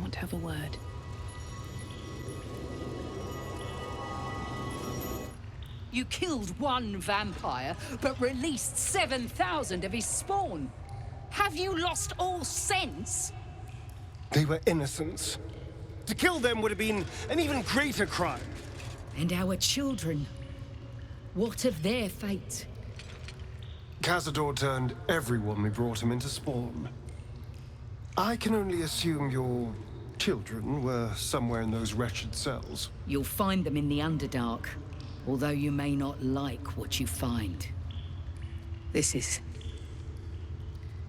want to have a word. You killed one vampire, but released 7,000 of his spawn. Have you lost all sense? They were innocents. To kill them would have been an even greater crime. And our children? What of their fate? Cazador turned everyone we brought him into spawn. I can only assume your children were somewhere in those wretched cells. You'll find them in the Underdark, although you may not like what you find. This is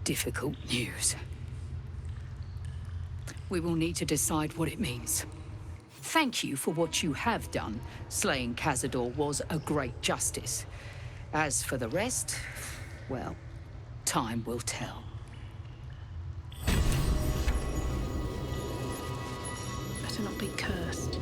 difficult news. We will need to decide what it means. Thank you for what you have done. Slaying Cazador was a great justice. As for the rest, well, time will tell. Better not be cursed.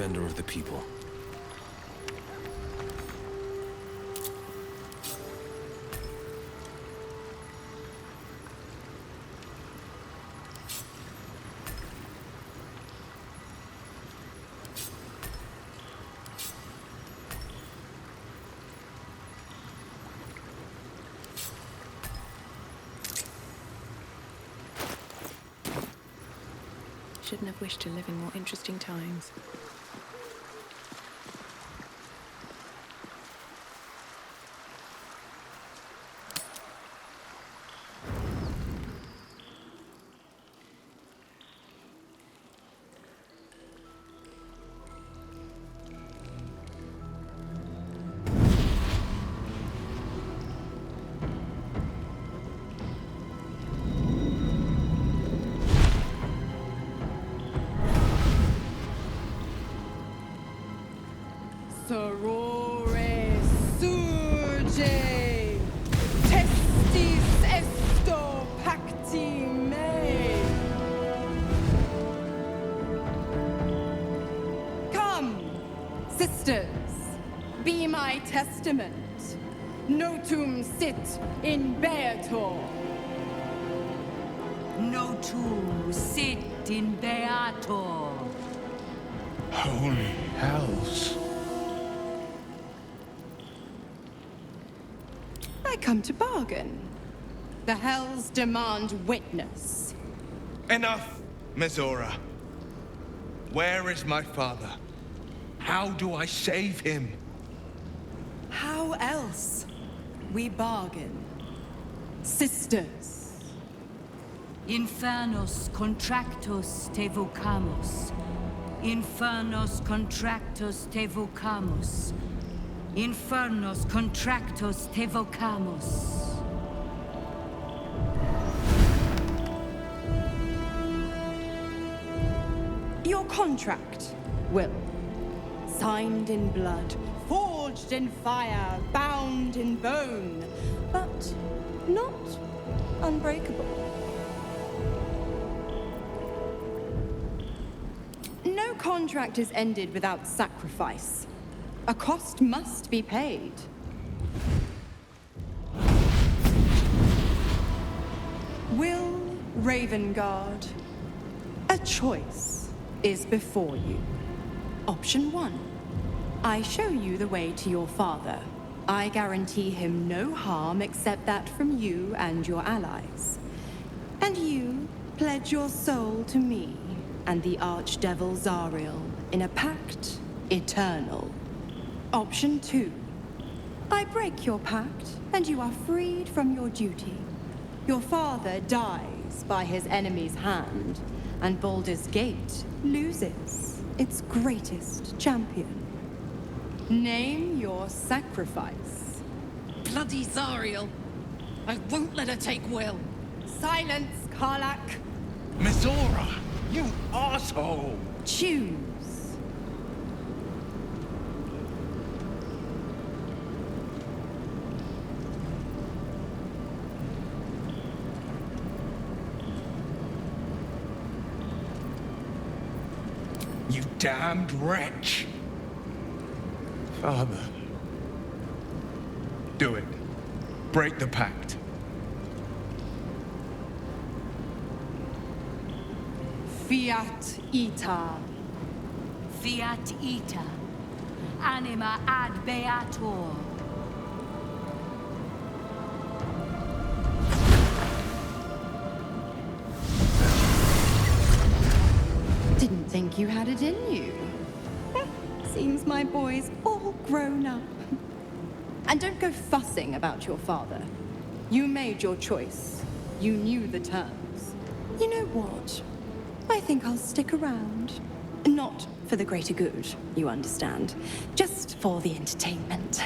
defender of the people. Shouldn't have wished to live in more interesting times. Sorore surge, testis esto pacti me. Come, sisters, be my testament. Notum sit in beator. Notum sit in beator. Holy hells. I come to bargain. The hells demand witness. Enough, Mizora. Where is my father? How do I save him? How else? We bargain. Sisters. Infernos contractus te vocamus. Infernos contractus te vocamus. Infernos contractus te vocamus. Your contract, Will. Signed in blood, forged in fire, bound in bone, but not unbreakable. No contract is ended without sacrifice. A cost must be paid. Will Ravengard, a choice is before you. Option 1. I show you the way to your father. I guarantee him no harm except that from you and your allies. And you pledge your soul to me and the Archdevil Zariel in a pact eternal. Option 2. I break your pact, and you are freed from your duty. Your father dies by his enemy's hand, and Baldur's Gate loses its greatest champion. Name your sacrifice. Bloody Zariel. I won't let her take Will. Silence, Karlach. Mizora, you asshole! Choose. You damned wretch! Father. Do it. Break the pact. Fiat ita. Fiat ita. Anima ad beator. Didn't think you had it in you. Seems my boy's all grown up. And don't go fussing about your father. You made your choice. You knew the terms. You know what? I think I'll stick around. Not for the greater good, you understand. Just for the entertainment.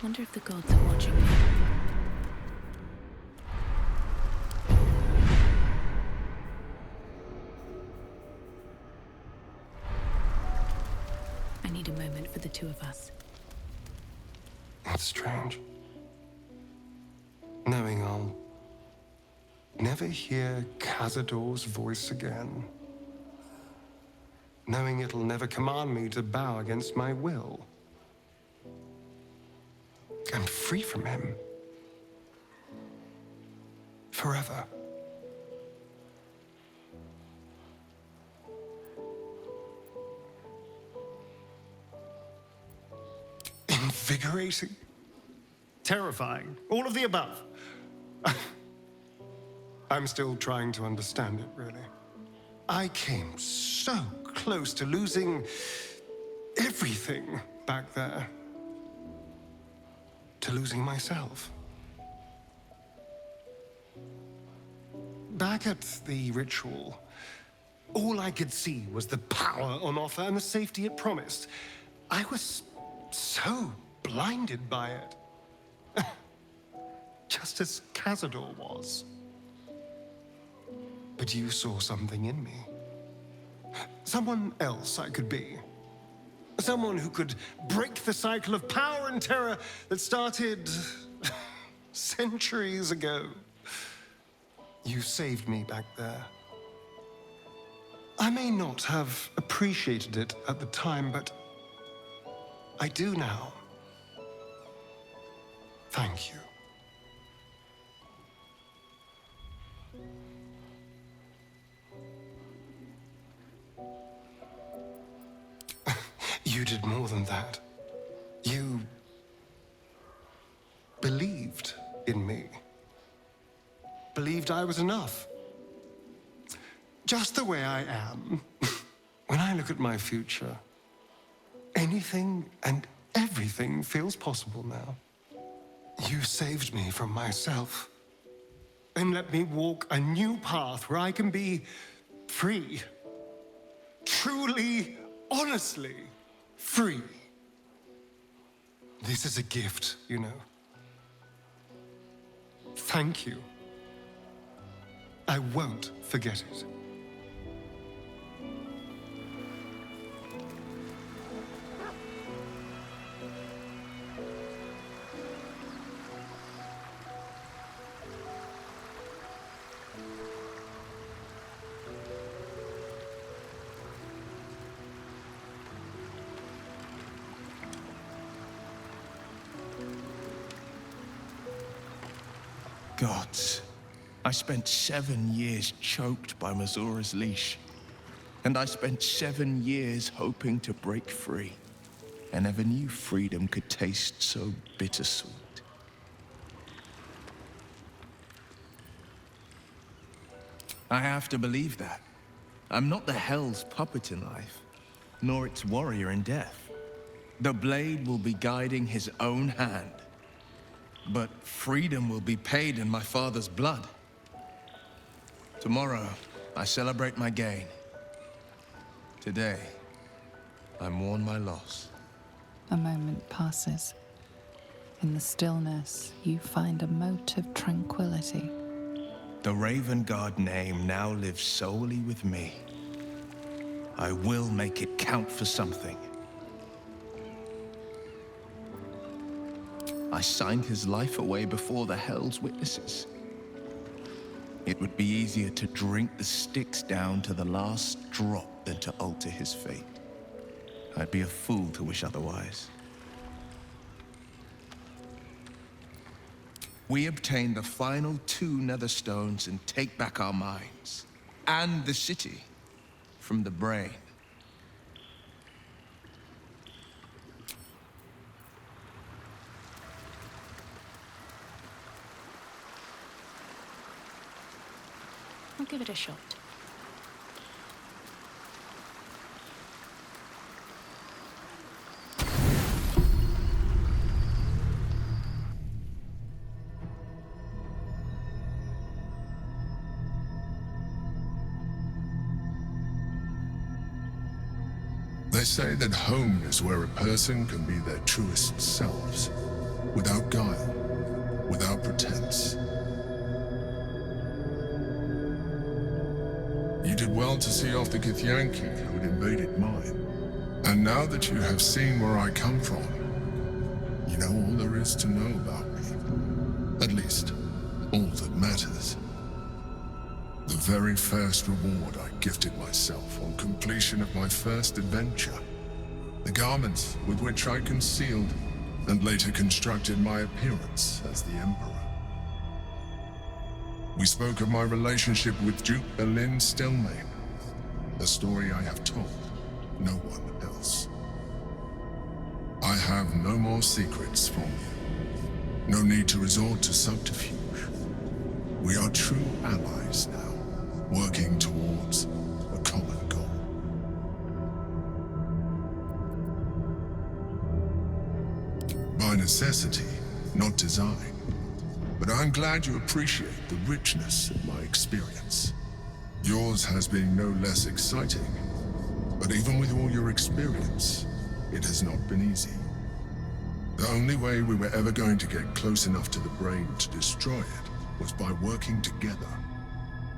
Wonder if the gods are watching me. I need a moment for the two of us. That's strange. Knowing I'll never hear Cazador's voice again. knowing it'll never command me to bow against my will. I'm free from him. Forever. Invigorating. Terrifying. All of the above. I'm still trying to understand it, really. I came so close to losing everything back there. To losing myself. Back at the ritual, all I could see was the power on offer and the safety it promised. I was so blinded by it. Just as Cazador was. But you saw something in me. Someone else I could be. Someone who could break the cycle of power and terror that started centuries ago. You saved me back there. I may not have appreciated it at the time, but I do now. Thank you. You did more than that. You believed in me. Believed I was enough. Just the way I am. When I look at my future, anything and everything feels possible now. You saved me from myself. And let me walk a new path where I can be free. Truly, honestly free. This is a gift, you know. Thank you. I won't forget it. Gods, I spent 7 years choked by Mazora's leash. And I spent 7 years hoping to break free. I never knew freedom could taste so bittersweet. I have to believe that. I'm not the Hell's puppet in life, nor its warrior in death. The blade will be guiding his own hand. But freedom will be paid in my father's blood. Tomorrow, I celebrate my gain. Today, I mourn my loss. A moment passes. In the stillness, you find a mote of tranquility. The Raven Guard name now lives solely with me. I will make it count for something. I signed his life away before the Hell's witnesses. It would be easier to drink the Styx down to the last drop than to alter his fate. I'd be a fool to wish otherwise. We obtain the final 2 Netherstones and take back our minds, and the city, from the brain. I'll give it a shot. They say that home is where a person can be their truest selves, without guile, without pretense. You did well to see off the Githyanki who'd invaded mine. And now that you have seen where I come from, you know all there is to know about me. At least, all that matters. The very first reward I gifted myself on completion of my first adventure. The garments with which I concealed and later constructed my appearance as the Emperor. We spoke of my relationship with Duke Berlin Stelmane, a story I have told no one else. I have no more secrets from you. No need to resort to subterfuge. We are true allies now, working towards a common goal. By necessity, not design. But I'm glad you appreciate the richness of my experience. Yours has been no less exciting, but even with all your experience, it has not been easy. The only way we were ever going to get close enough to the brain to destroy it was by working together.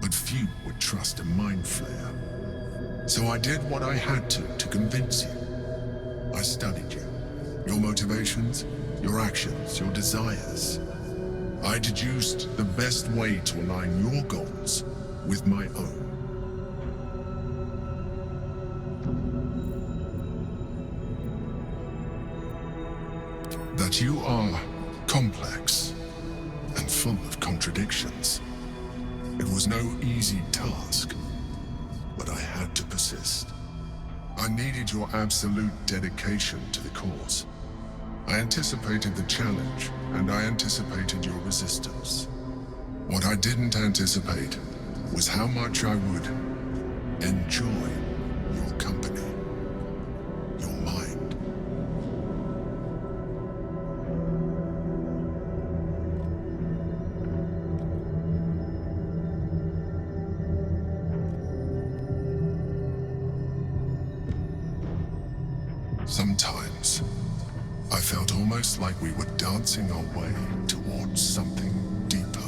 But few would trust a mind flayer. So I did what I had to convince you. I studied you, your motivations, your actions, your desires. I deduced the best way to align your goals with my own. That you are complex and full of contradictions. It was no easy task, but I had to persist. I needed your absolute dedication to the cause. I anticipated the challenge, and I anticipated your resistance. What I didn't anticipate was how much I would enjoy your company, your mind. Sometimes, I felt almost like we were dancing our way towards something deeper.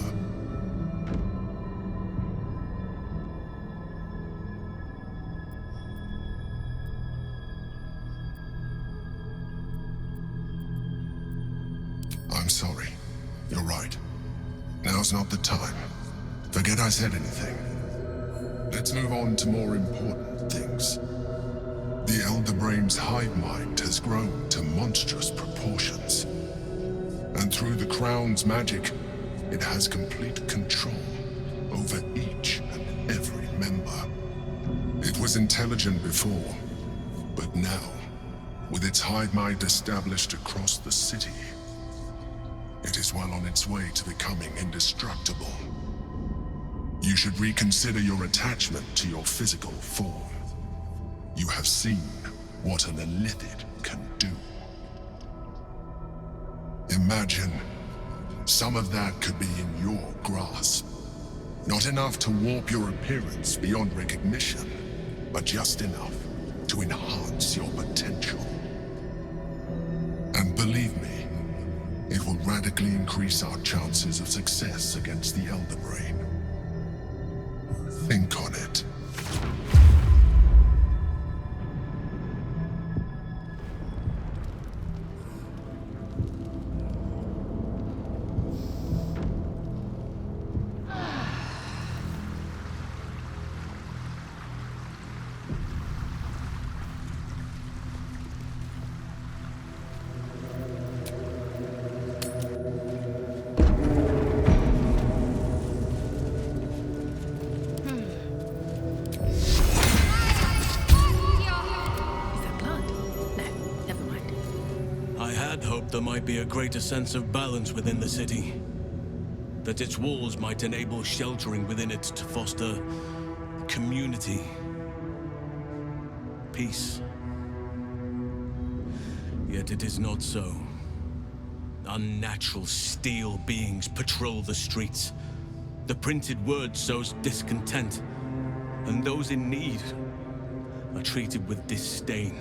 I'm sorry. You're right. Now's not the time. Forget I said anything. Let's move on to more important things. The Elder Brain's hive mind has grown to monstrous proportions. And through the Crown's magic, it has complete control over each and every member. It was intelligent before, but now, with its hive mind established across the city, it is well on its way to becoming indestructible. You should reconsider your attachment to your physical form. You have seen what an Illithid can do. Imagine some of that could be in your grasp. Not enough to warp your appearance beyond recognition, but just enough to enhance your potential. And believe me, it will radically increase our chances of success against the Elder Brain. Think on it. There might be a greater sense of balance within the city. That its walls might enable sheltering within it to foster community, peace. Yet it is not so. Unnatural steel beings patrol the streets. The printed word sows discontent, and those in need are treated with disdain.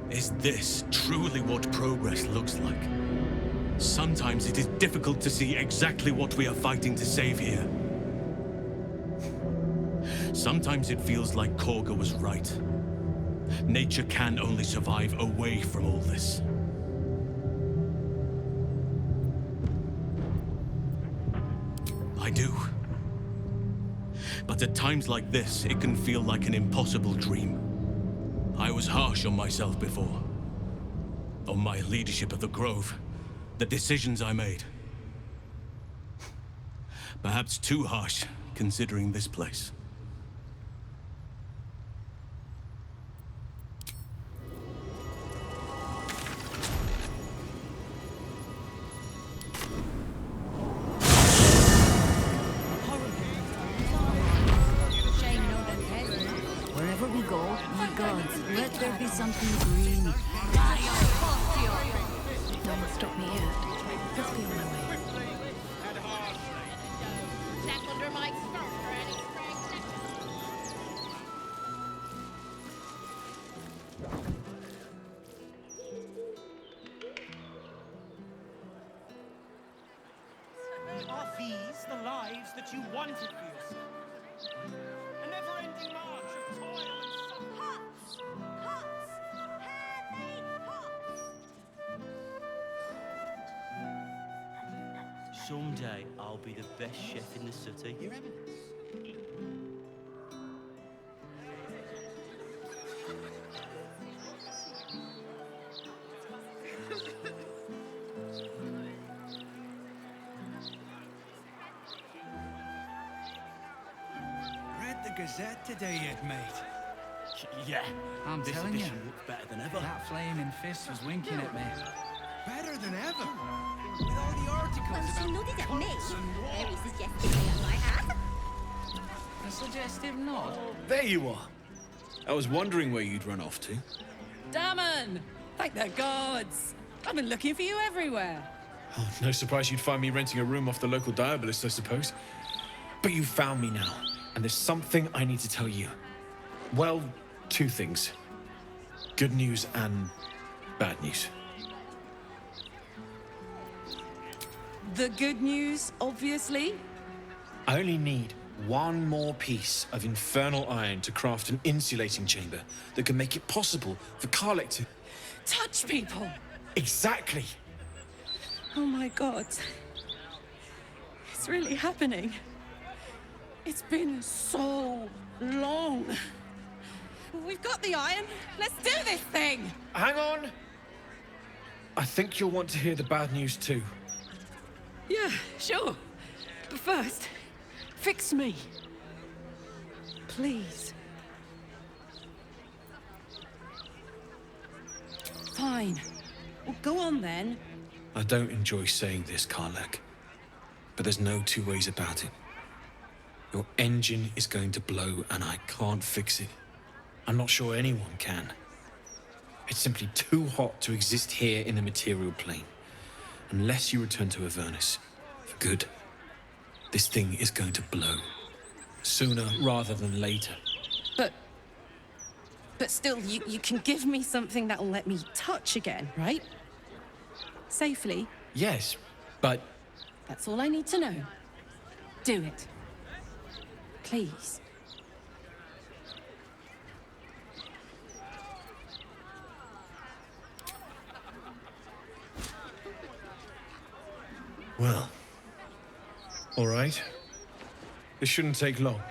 Is this truly what progress looks like? Sometimes it is difficult to see exactly what we are fighting to save here. Sometimes it feels like Korga was right. Nature can only survive away from all this. I do. But at times like this, it can feel like an impossible dream. I was harsh on myself before. On my leadership of the Grove. The decisions I made. Perhaps too harsh, considering this place. Wherever we go, my gods, let there be something green. No one stop me yet. Let's be on my way. Are these the lives that you wanted for yourself? A never-ending march of toil and suffering. Someday I'll be the best chef in the city. Your Eminence. Read the Gazette today yet, mate? Yeah, I'm this telling you, edition looks better than ever. that flaming fist was winking at me. Better than ever. With all the articles She about nodded at me. cults and war. Very suggestive, I have. A suggestive nod. There you are. I was wondering where you'd run off to. Damon! Thank the gods! I've been looking for you everywhere. Oh, no surprise you'd find me renting a room off the local diabolist, I suppose. But you found me now, and there's something I need to tell you. Well, two things. Good news and bad news. The good news, obviously. I only need one more piece of infernal iron to craft an insulating chamber that can make it possible for Karlek to... Touch people! Exactly! Oh my god. It's really happening. It's been so long. We've got the iron. Let's do this thing! Hang on! I think you'll want to hear the bad news too. Yeah, sure. But first, fix me. Please. Fine. Well, go on then. I don't enjoy saying this, Karlek, but there's no two ways about it. Your engine is going to blow and I can't fix it. I'm not sure anyone can. It's simply too hot to exist here in the material plane. Unless you return to Avernus for good, this thing is going to blow. Sooner rather than later. But still, you can give me something that'll let me touch again, right? Safely. Yes, but... That's all I need to know. Do it. Please. Well, all right. This shouldn't take long.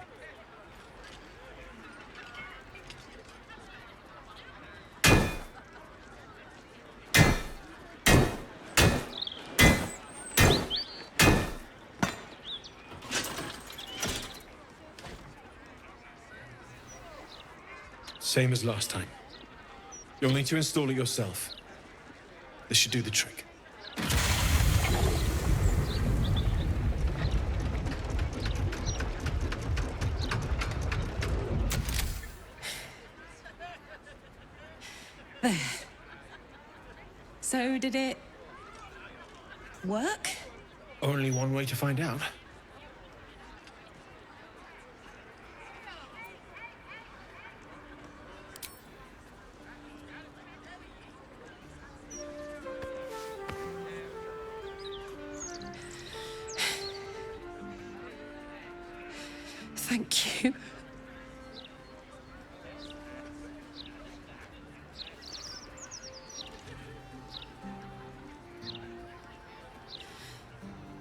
Same as last time. You'll need to install it yourself. This should do the trick. There. So, did it work? Only one way to find out. Thank you.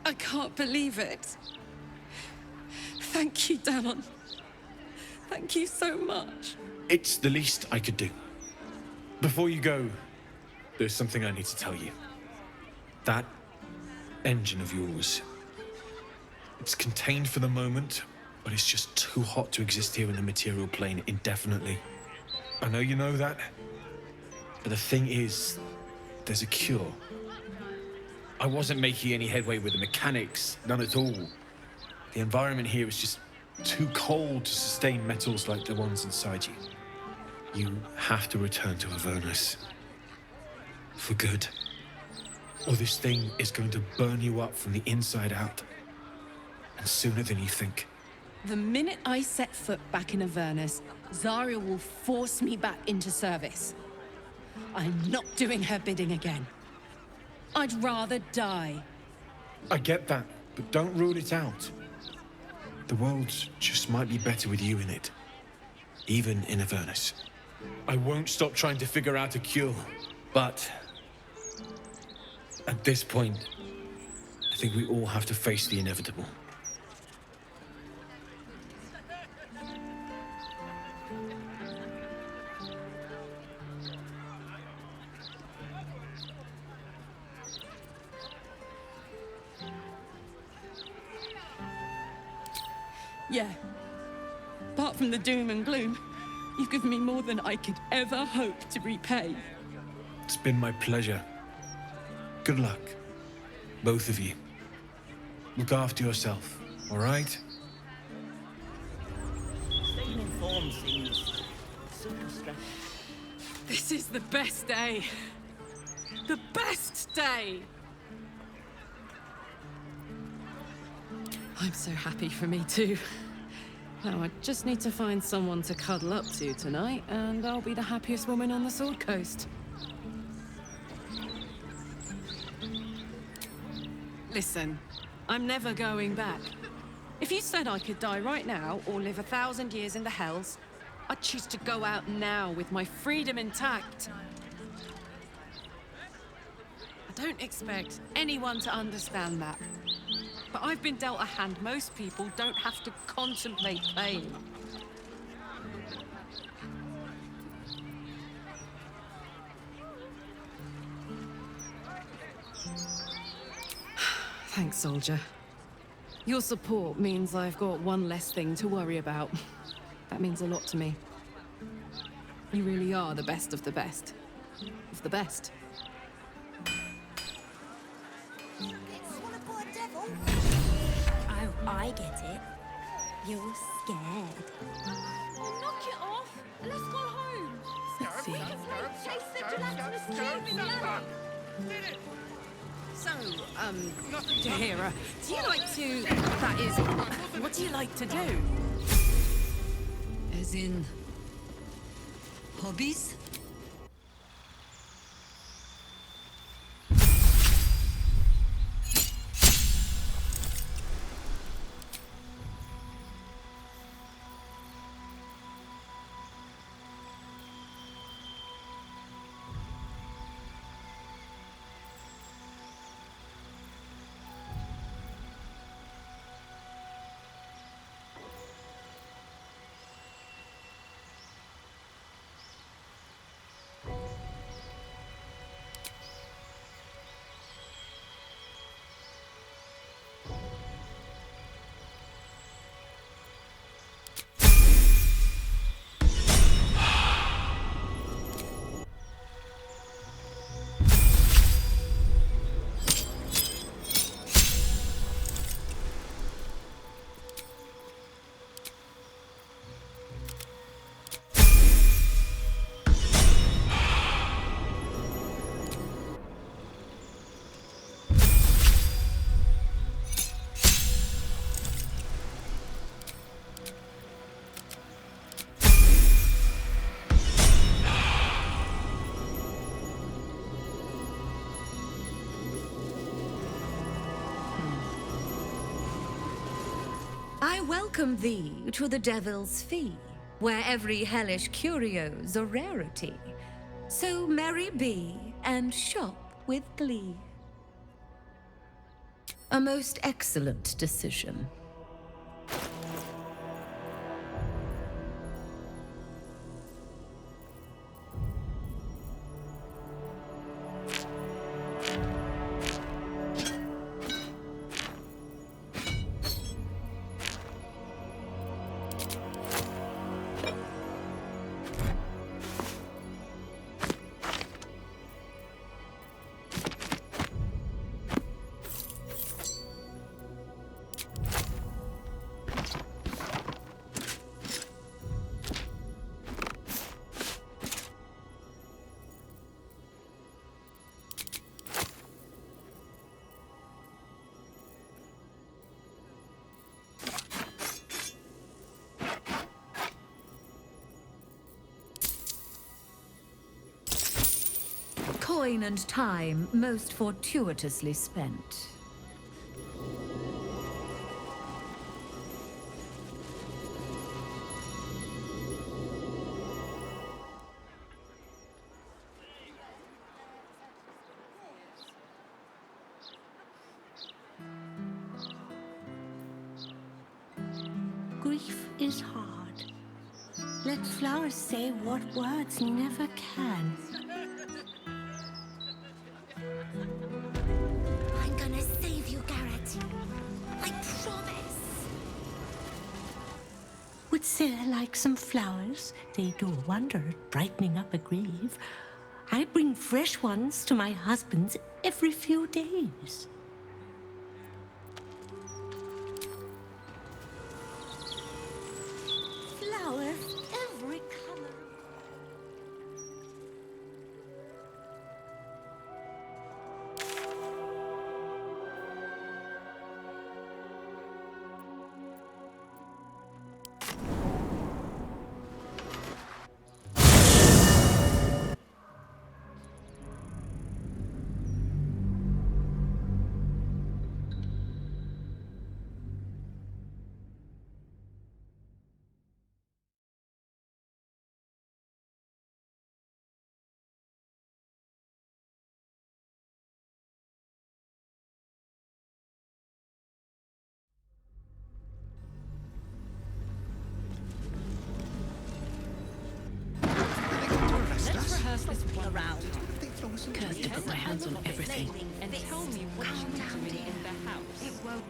I can't believe it. Thank you, Damon. Thank you so much. It's the least I could do. Before you go, there's something I need to tell you. That engine of yours, it's contained for the moment, but it's just too hot to exist here in the material plane indefinitely. I know you know that, but the thing is, there's a cure. I wasn't making any headway with the mechanics, none at all. The environment here is just too cold to sustain metals like the ones inside you. You have to return to Avernus. For good. Or this thing is going to burn you up from the inside out. And sooner than you think. The minute I set foot back in Avernus, Zarya will force me back into service. I'm not doing her bidding again. I'd rather die. I get that, but don't rule it out. The world just might be better with you in it. Even in Avernus. I won't stop trying to figure out a cure, but at this point, I think we all have to face the inevitable. Yeah. Apart from the doom and gloom, you've given me more than I could ever hope to repay. It's been my pleasure. Good luck, both of you. Look after yourself, all right? Staying informed seems super stressful. This is the best day. The best day! I'm so happy for me too. Now I just need to find someone to cuddle up to tonight, and I'll be the happiest woman on the Sword Coast. Listen, I'm never going back. If you said I could die right now, or live 1,000 years in the Hells, I'd choose to go out now with my freedom intact. I don't expect anyone to understand that. But I've been dealt a hand most people don't have to contemplate playing. Thanks, soldier. Your support means I've got one less thing to worry about. That means a lot to me. You really are the best of the best. Of the best. Oh, I get it. You're scared. Knock it off and let's go home. Let's see. Chase the gelatinous cube in the attic. So, Jahira, do you like to... That is... What do you like to do? As in... hobbies? I welcome thee to the Devil's Fee, where every hellish curio's a rarity. So merry be, and shop with glee. A most excellent decision. coin and time most fortuitously spent. Grief is hard. Let flowers say what words never can. I'm gonna save you, Garrett. I promise. Would Sarah like some flowers? They do a wonder at brightening up a grave. I bring fresh ones to my husband's every few days. Flowers, every color. Let's rehearse this one round. Cursed to put my hands on everything. And tell me what you want to in the house. It won't.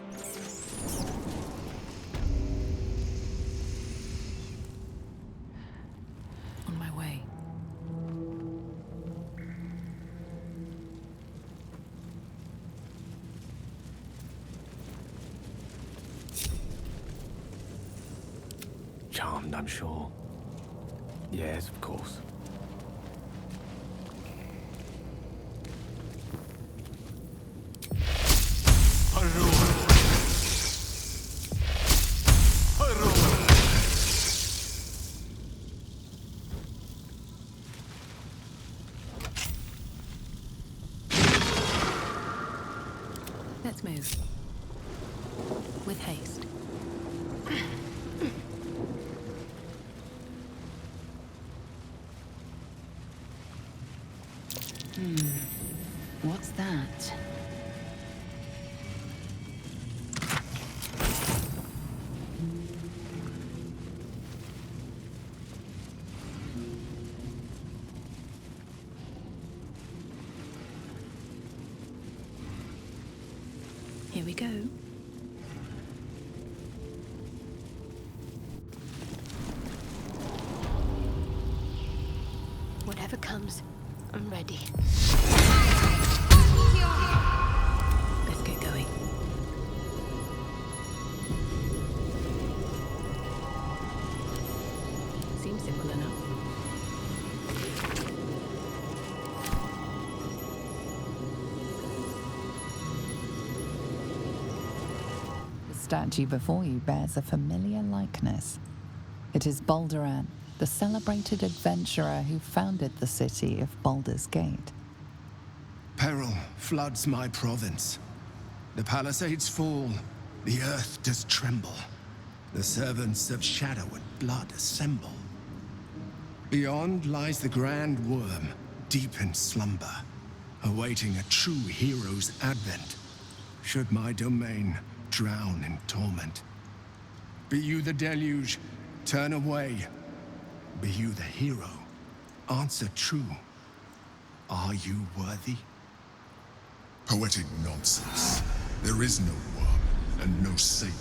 On my way. Charmed, I'm sure. Yes, of course. Let's move. With haste. What's that? Here we go. Whatever comes, I'm ready. Let's get going. Seems simple enough. The statue before you bears a familiar likeness. It is Baldur, the celebrated adventurer who founded the city of Baldur's Gate. Peril floods my province. The palisades fall, the earth does tremble. The servants of shadow and blood assemble. Beyond lies the grand worm, deep in slumber, awaiting a true hero's advent, should my domain drown in torment. Be you the deluge, turn away. Be you the hero, answer true. Are you worthy? Poetic nonsense. There is no worm and no savior.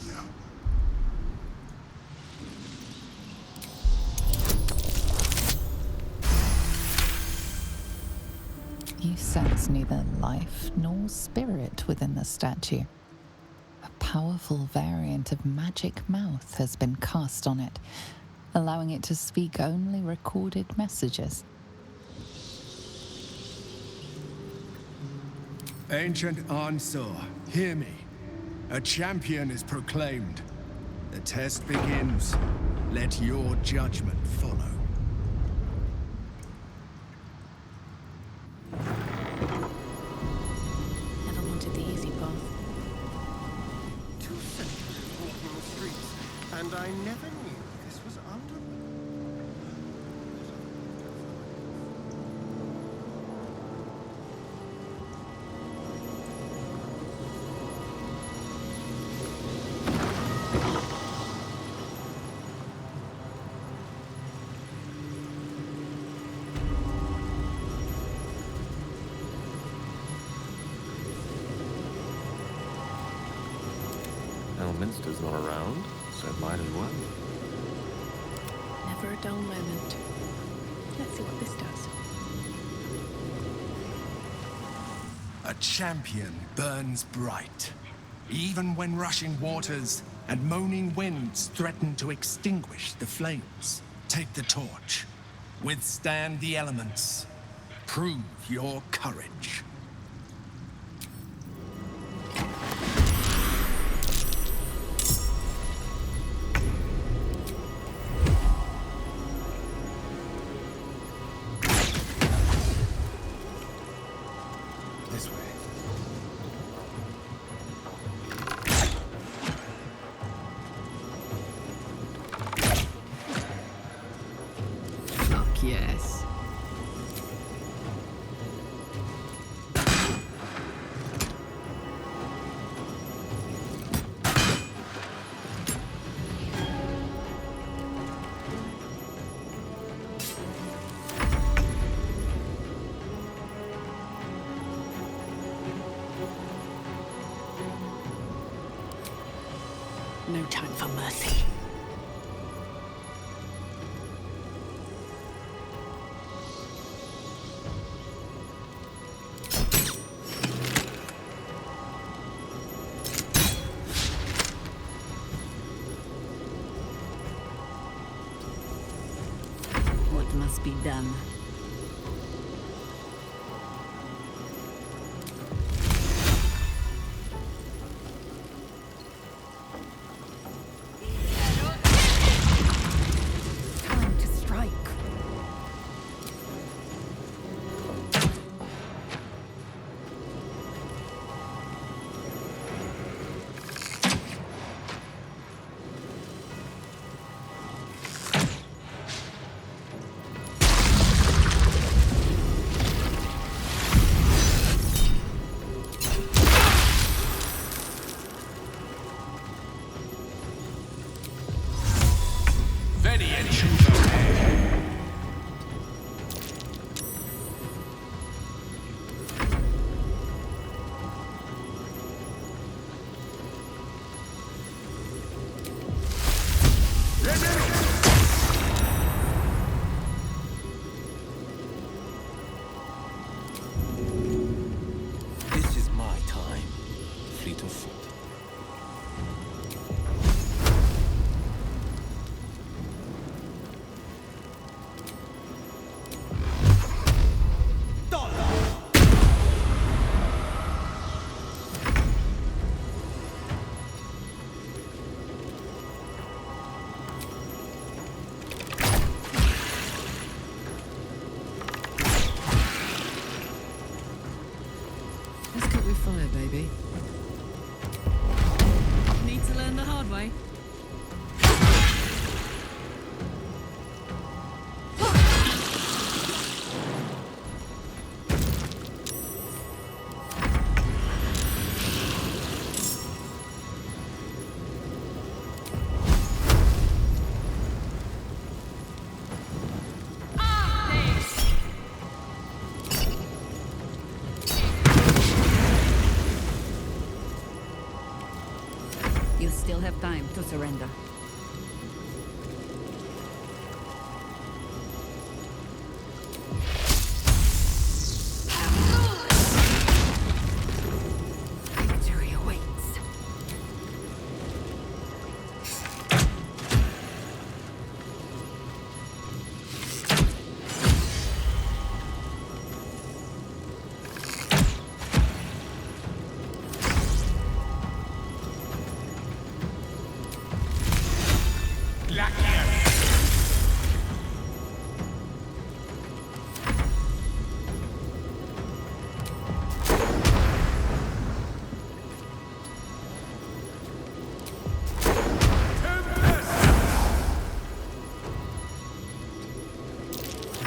You sense neither life nor spirit within the statue. A powerful variant of magic mouth has been cast on it, allowing it to speak only recorded messages. Ancient Ansor, hear me. A champion is proclaimed. The test begins. Let your judgment follow. Minster's not around, so might as well. Never a dull moment. Let's see what this does. A champion burns bright, even when rushing waters and moaning winds threaten to extinguish the flames. Take the torch, withstand the elements, prove your courage. This way. Fuck yes. No time for mercy. What must be done? Time to strike. This is my time, fleet of foot. Let's cook with fire, baby. Need to learn the hard way. You still have time to surrender. Victory awaits.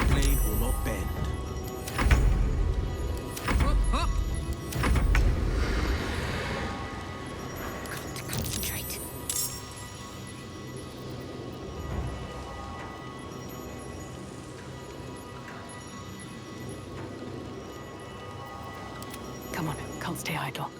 Blade will not bend. Concentrate. Come on, can't stay idle.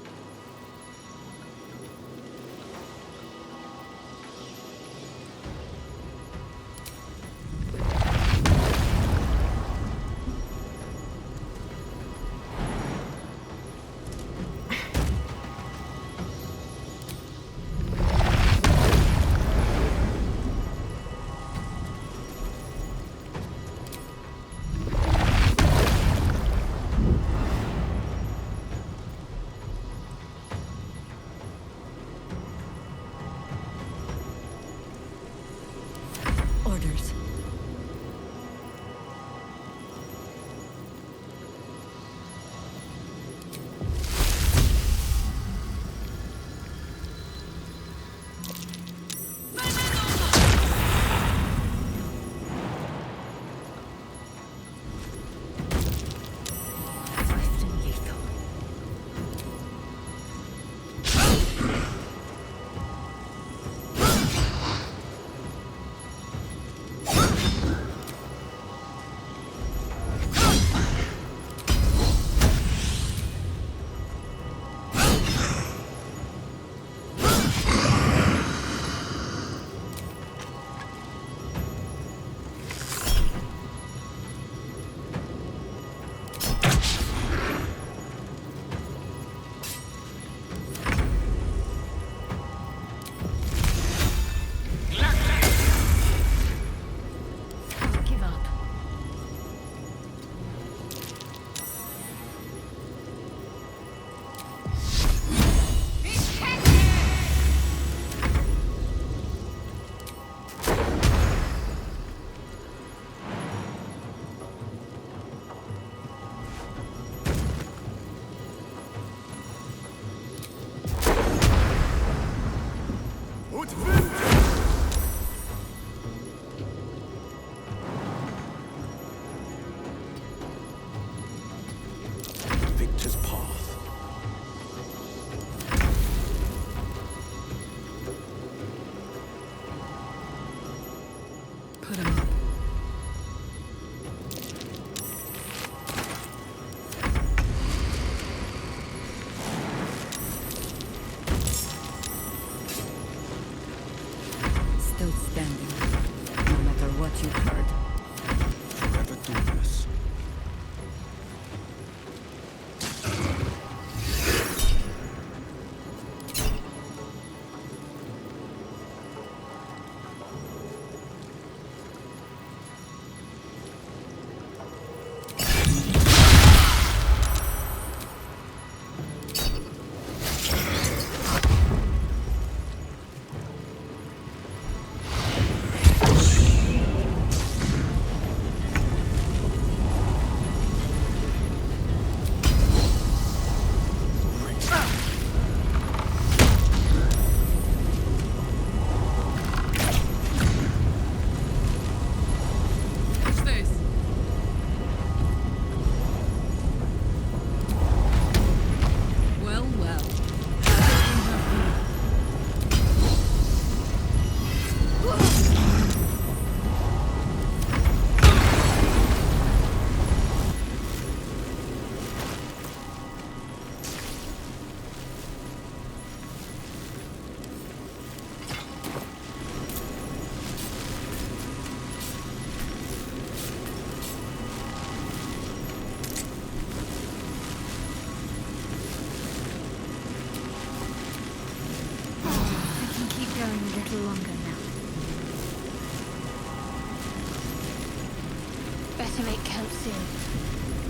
to make camp soon.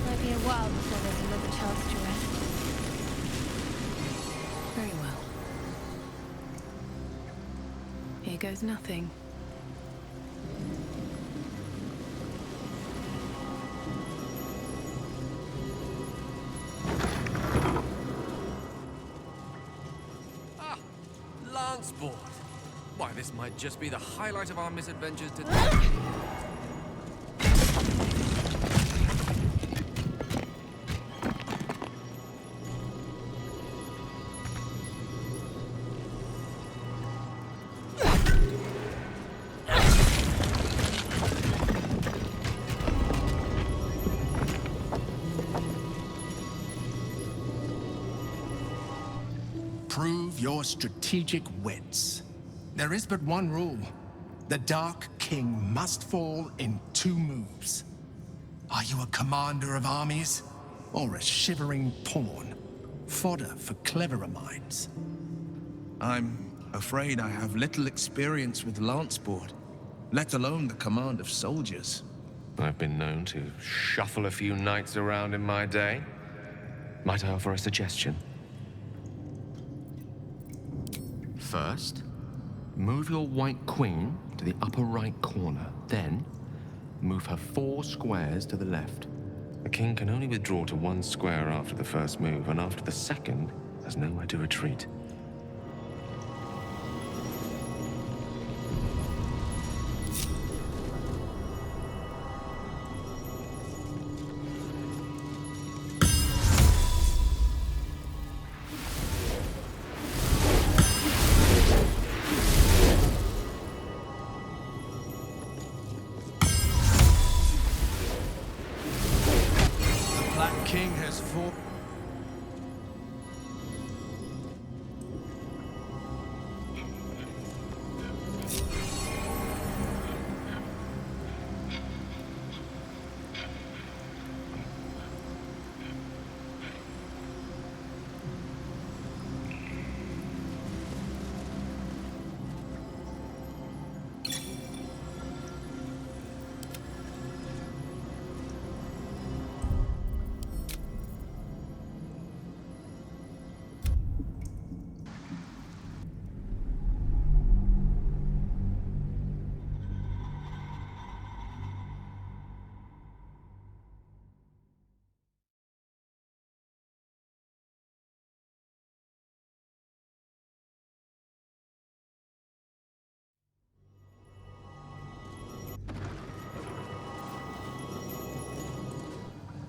Might be a while before there's another chance to rest. Very well. Here goes nothing. Sport. Why, this might just be the highlight of our misadventures today. Prove your strategic wits. There is but one rule. The Dark King must fall in 2 moves. Are you a commander of armies? Or a shivering pawn? Fodder for cleverer minds. I'm afraid I have little experience with lance sport, let alone the command of soldiers. I've been known to shuffle a few knights around in my day. Might I offer a suggestion? First, move your white queen to the upper right corner. Then, move her 4 squares to the left. The king can only withdraw to 1 square after the first move, and after the second, has nowhere to retreat. King has fought.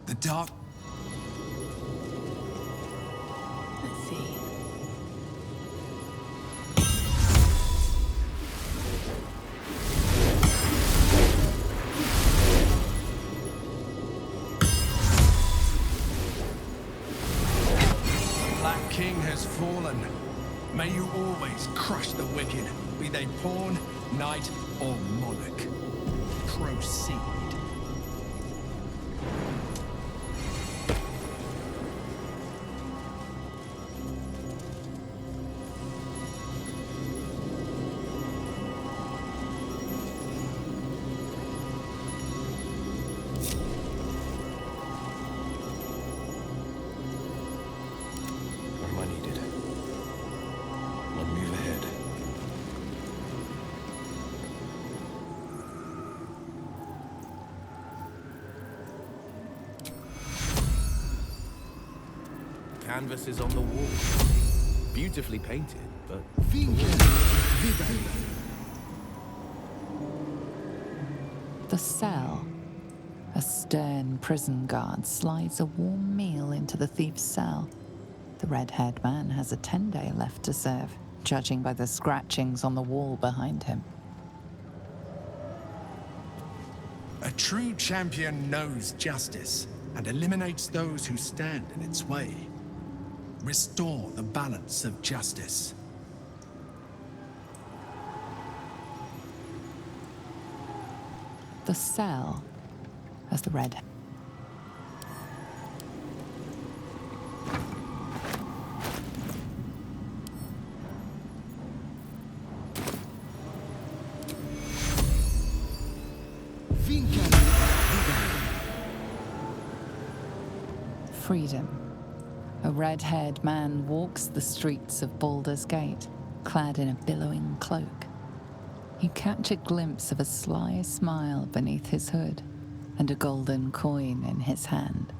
The dark. Let's see. Black King has fallen. May you always crush the wicked, be they pawn, knight, or monarch. Proceed. Canvas is on the wall. Beautifully painted, but... The cell. A stern prison guard slides a warm meal into the thief's cell. The red-haired man has a 10-day left to serve, judging by the scratchings on the wall behind him. A true champion knows justice and eliminates those who stand in its way. Restore the balance of justice. The cell, as the red... freedom. A red-haired man walks the streets of Baldur's Gate, clad in a billowing cloak. You catch a glimpse of a sly smile beneath his hood and a golden coin in his hand.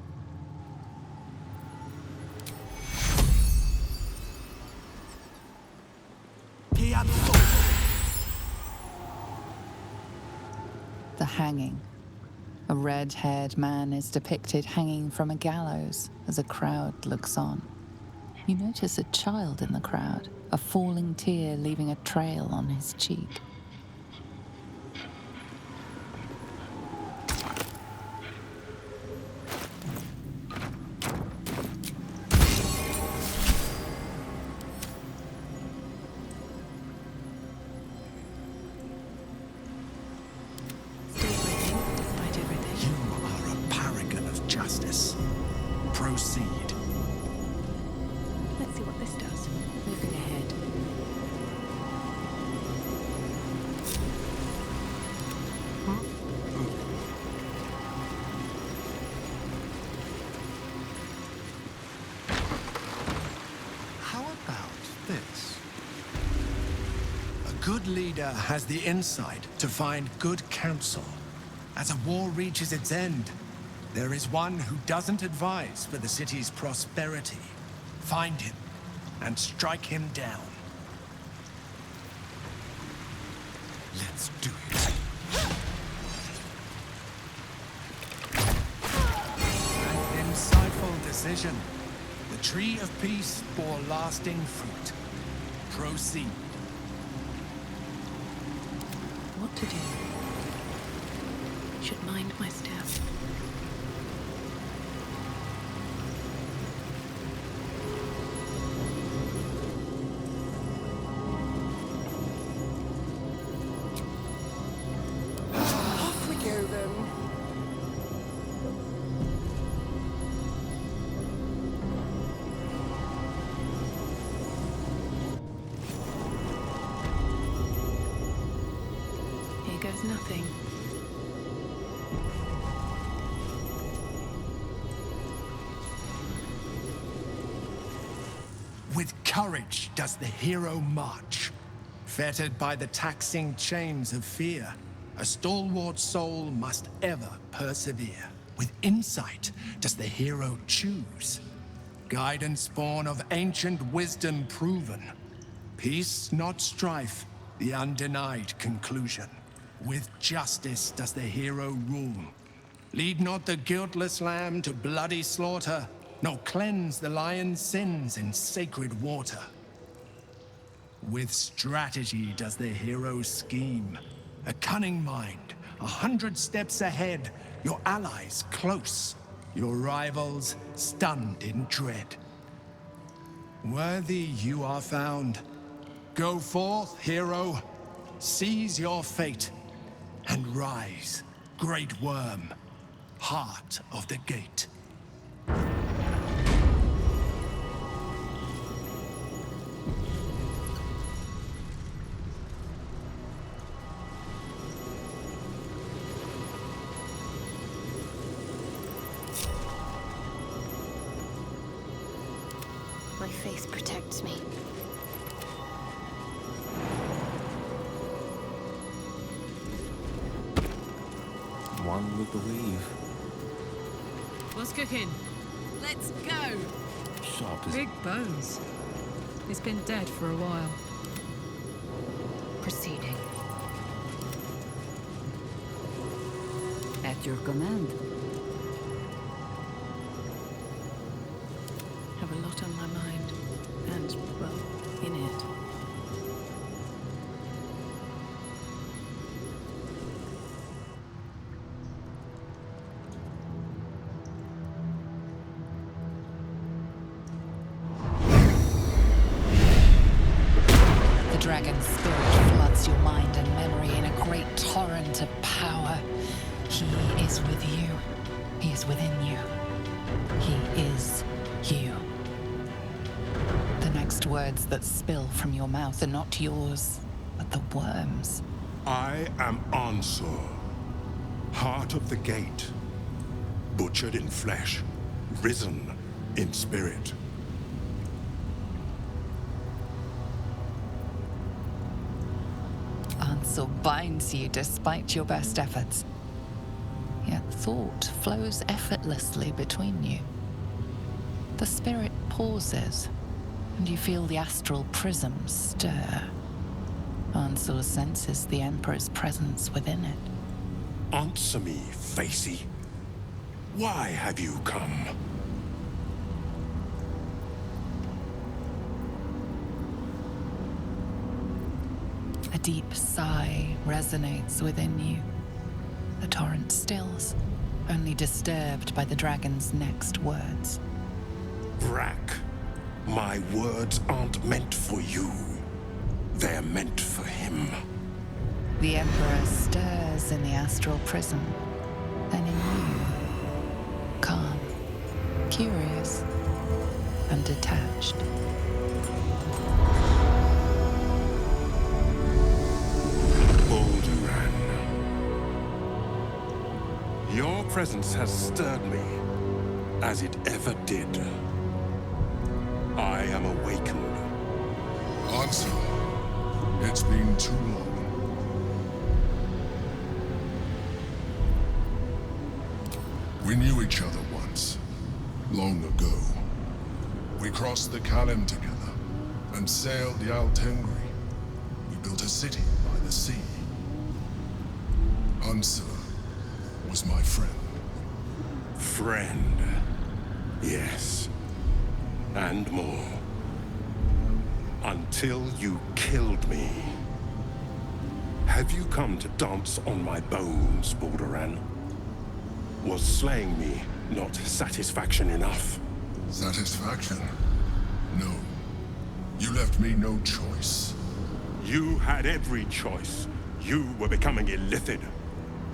The hanging. A red-haired man is depicted hanging from a gallows as a crowd looks on. You notice a child in the crowd, a falling tear leaving a trail on his cheek. Proceed. Let's see what this does. Moving ahead. How about this? A good leader has the insight to find good counsel. As a war reaches its end, there is one who doesn't advise for the city's prosperity. Find him and strike him down. Let's do it. An insightful decision. The tree of peace bore lasting fruit. Proceed. What to do? Should mind my step. Goes nothing. With courage does the hero march. Fettered by the taxing chains of fear, a stalwart soul must ever persevere. With insight does the hero choose. Guidance born of ancient wisdom proven. Peace, not strife, the undenied conclusion. With justice does the hero rule. Lead not the guiltless lamb to bloody slaughter, nor cleanse the lion's sins in sacred water. With strategy does the hero scheme. A cunning mind, 100 steps ahead, your allies close, your rivals stunned in dread. Worthy you are found. Go forth, hero, seize your fate, and rise, great worm, heart of the gate. My faith protects me. One would believe. What's cooking? Let's go! Sharp as... Big bones. He's been dead for a while. Proceeding. At your command. Have a lot on my mind. And, well, in it. Dragon's spirit floods your mind and memory in a great torrent of power. He is with you. He is within you. He is you. The next words that spill from your mouth are not yours, but the worm's. I am Ansor, heart of the gate, butchered in flesh, risen in spirit. Ansel binds you despite your best efforts. Yet thought flows effortlessly between you. The spirit pauses, and you feel the astral prism stir. Ansel senses the Emperor's presence within it. Answer me, Facey. Why have you come? A deep sigh resonates within you. The torrent stills, only disturbed by the dragon's next words. Vrak, my words aren't meant for you. They're meant for him. The Emperor stirs in the astral prism, then in you. Calm, curious, and detached. Balduran. Your presence has stirred me, as it ever did. I am awakened. Answer. It's been too long. We knew each other once, long ago. We crossed the Kalem together and sailed the Altengri. We built a city by the sea. Answer was my friend. Friend. Yes. And more. Until you killed me. Have you come to dance on my bones, Balduran? Was slaying me not satisfaction enough? Satisfaction? No. You left me no choice. You had every choice. You were becoming illithid.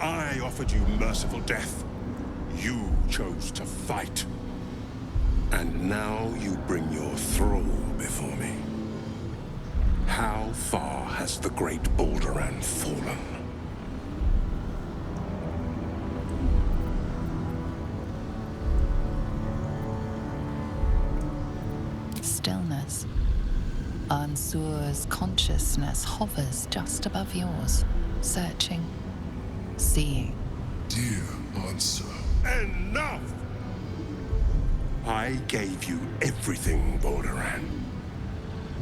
I offered you merciful death. You chose to fight. And now you bring your thrall before me. How far has the great Balduran fallen? Stillness. Ansur's consciousness hovers just above yours, searching, seeing. Dear Ansur. Enough! I gave you everything, Balduran.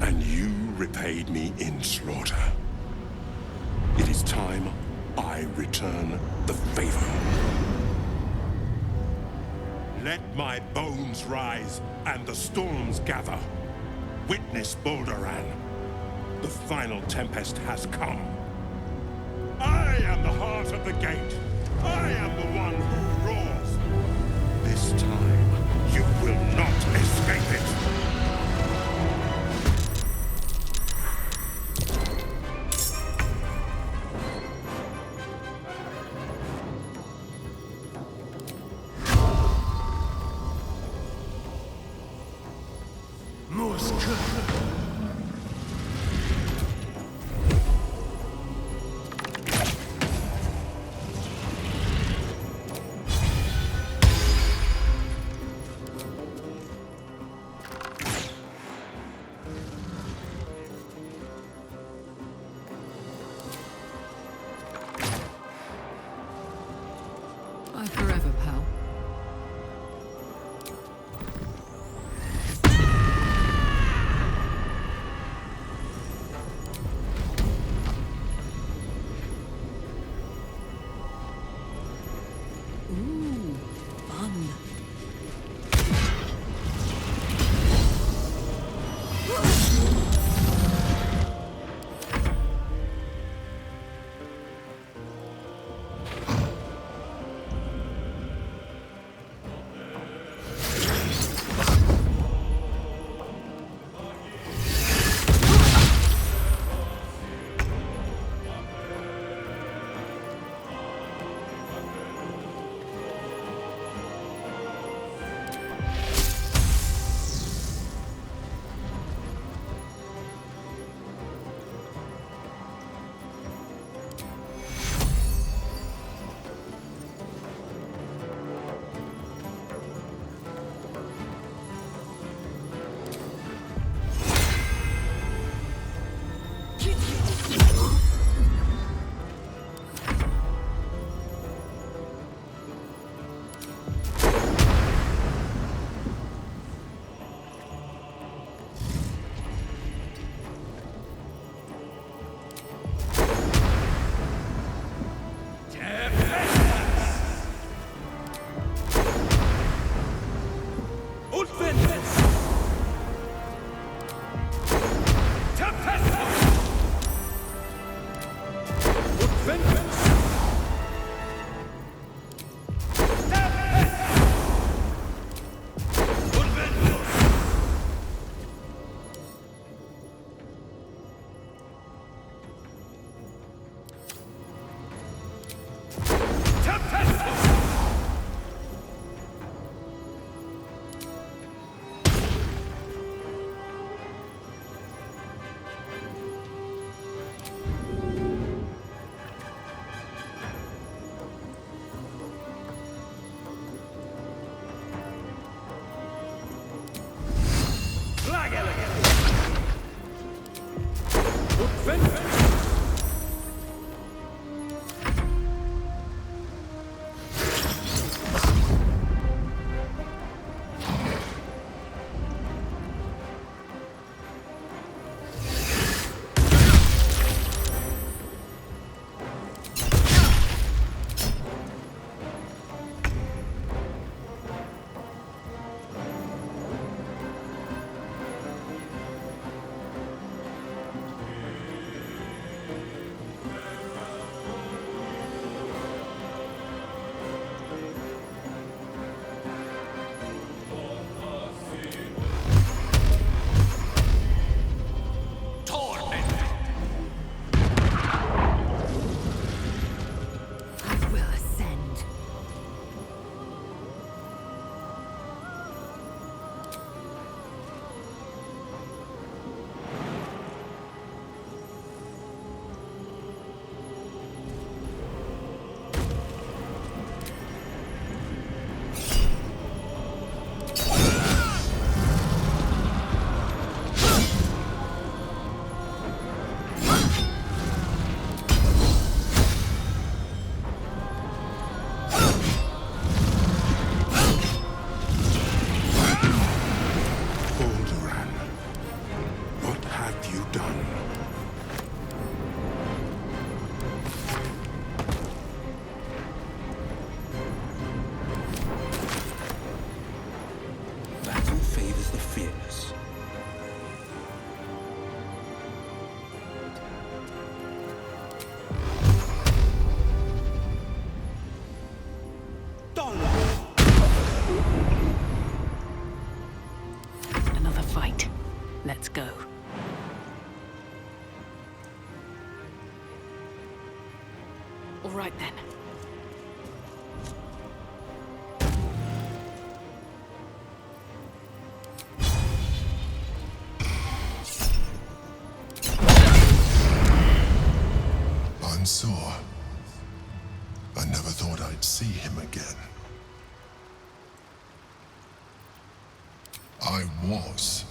And you repaid me in slaughter. It is time I return the favor. Let my bones rise and the storms gather. Witness, Balduran. The final tempest has come. I am the heart of the gate. I am the one who roars. This time, you will not escape it. Bye forever, pal. Ooh, fun. Right then. I'm sore. I never thought I'd see him again. I was.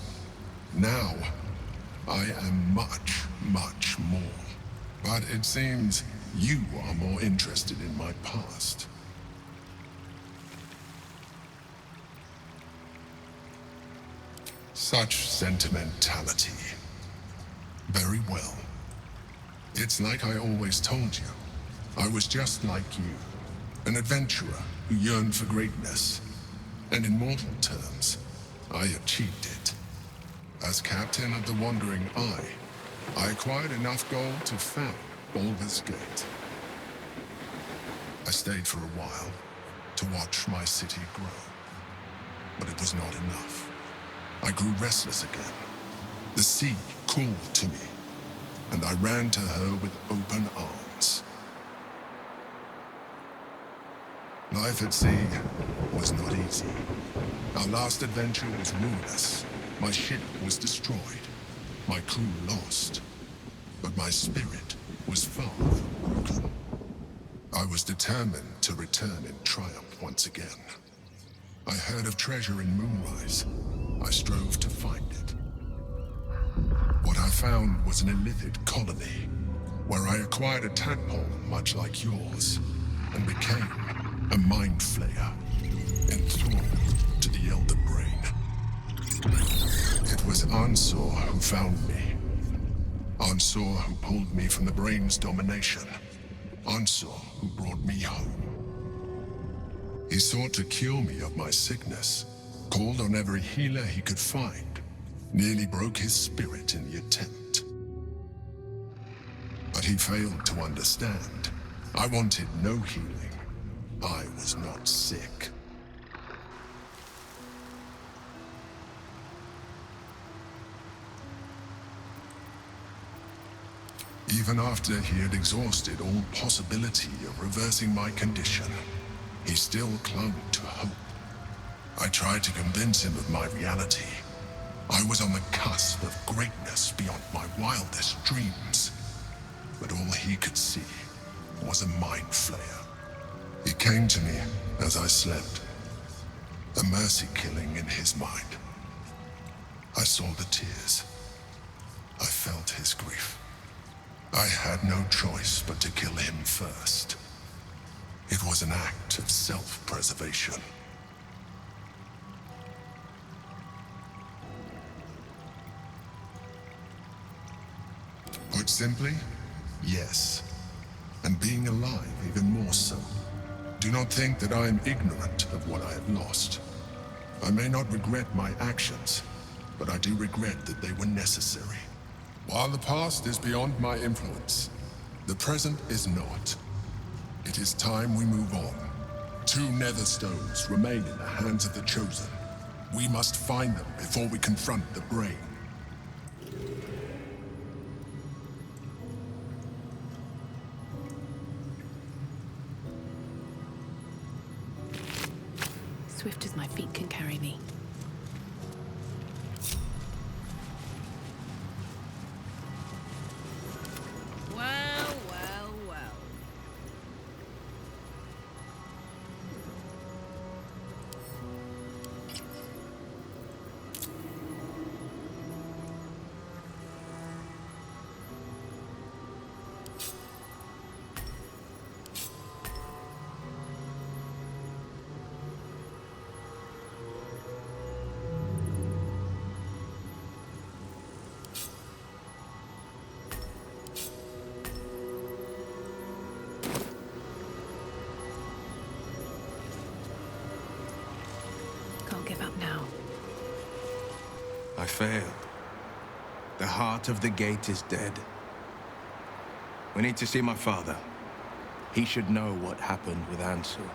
Now, I am much, much more. But it seems you are more interested in my past. Such sentimentality. Very well. It's like I always told you. I was just like you. An adventurer who yearned for greatness. And in mortal terms, I achieved it. As captain of the Wandering Eye, I acquired enough gold to found Baldur's Gate. I stayed for a while to watch my city grow. But it was not enough. I grew restless again. The sea called to me, and I ran to her with open arms. Life at sea was not easy. Our last adventure was ruinous. My ship was destroyed. My crew lost. But my spirit was far from broken. I was determined to return in triumph once again. I heard of treasure in Moonrise. I strove to find it. What I found was an illithid colony, where I acquired a tadpole much like yours, and became a mind flayer, enthralled to the Elder Brain. It was Ansor who found me. Ansor who pulled me from the Brain's domination. Ansor who brought me home. He sought to cure me of my sickness, called on every healer he could find, nearly broke his spirit in the attempt. But he failed to understand. I wanted no healing. I was not sick. Even after he had exhausted all possibility of reversing my condition, he still clung to hope. I tried to convince him of my reality. I was on the cusp of greatness beyond my wildest dreams. But all he could see was a mind flayer. He came to me as I slept, a mercy killing in his mind. I saw the tears. I felt his grief. I had no choice but to kill him first. It was an act of self-preservation. Put simply, yes. And being alive even more so. Do not think that I am ignorant of what I have lost. I may not regret my actions, but I do regret that they were necessary. While the past is beyond my influence, the present is not. It is time we move on. 2 Netherstones remain in the hands of the Chosen. We must find them before we confront the Brain. Swift as my feet can carry me. Well, well, well. Can't give up now. I failed. The heart of the gate is dead. We need to see my father. He should know what happened with Ansel.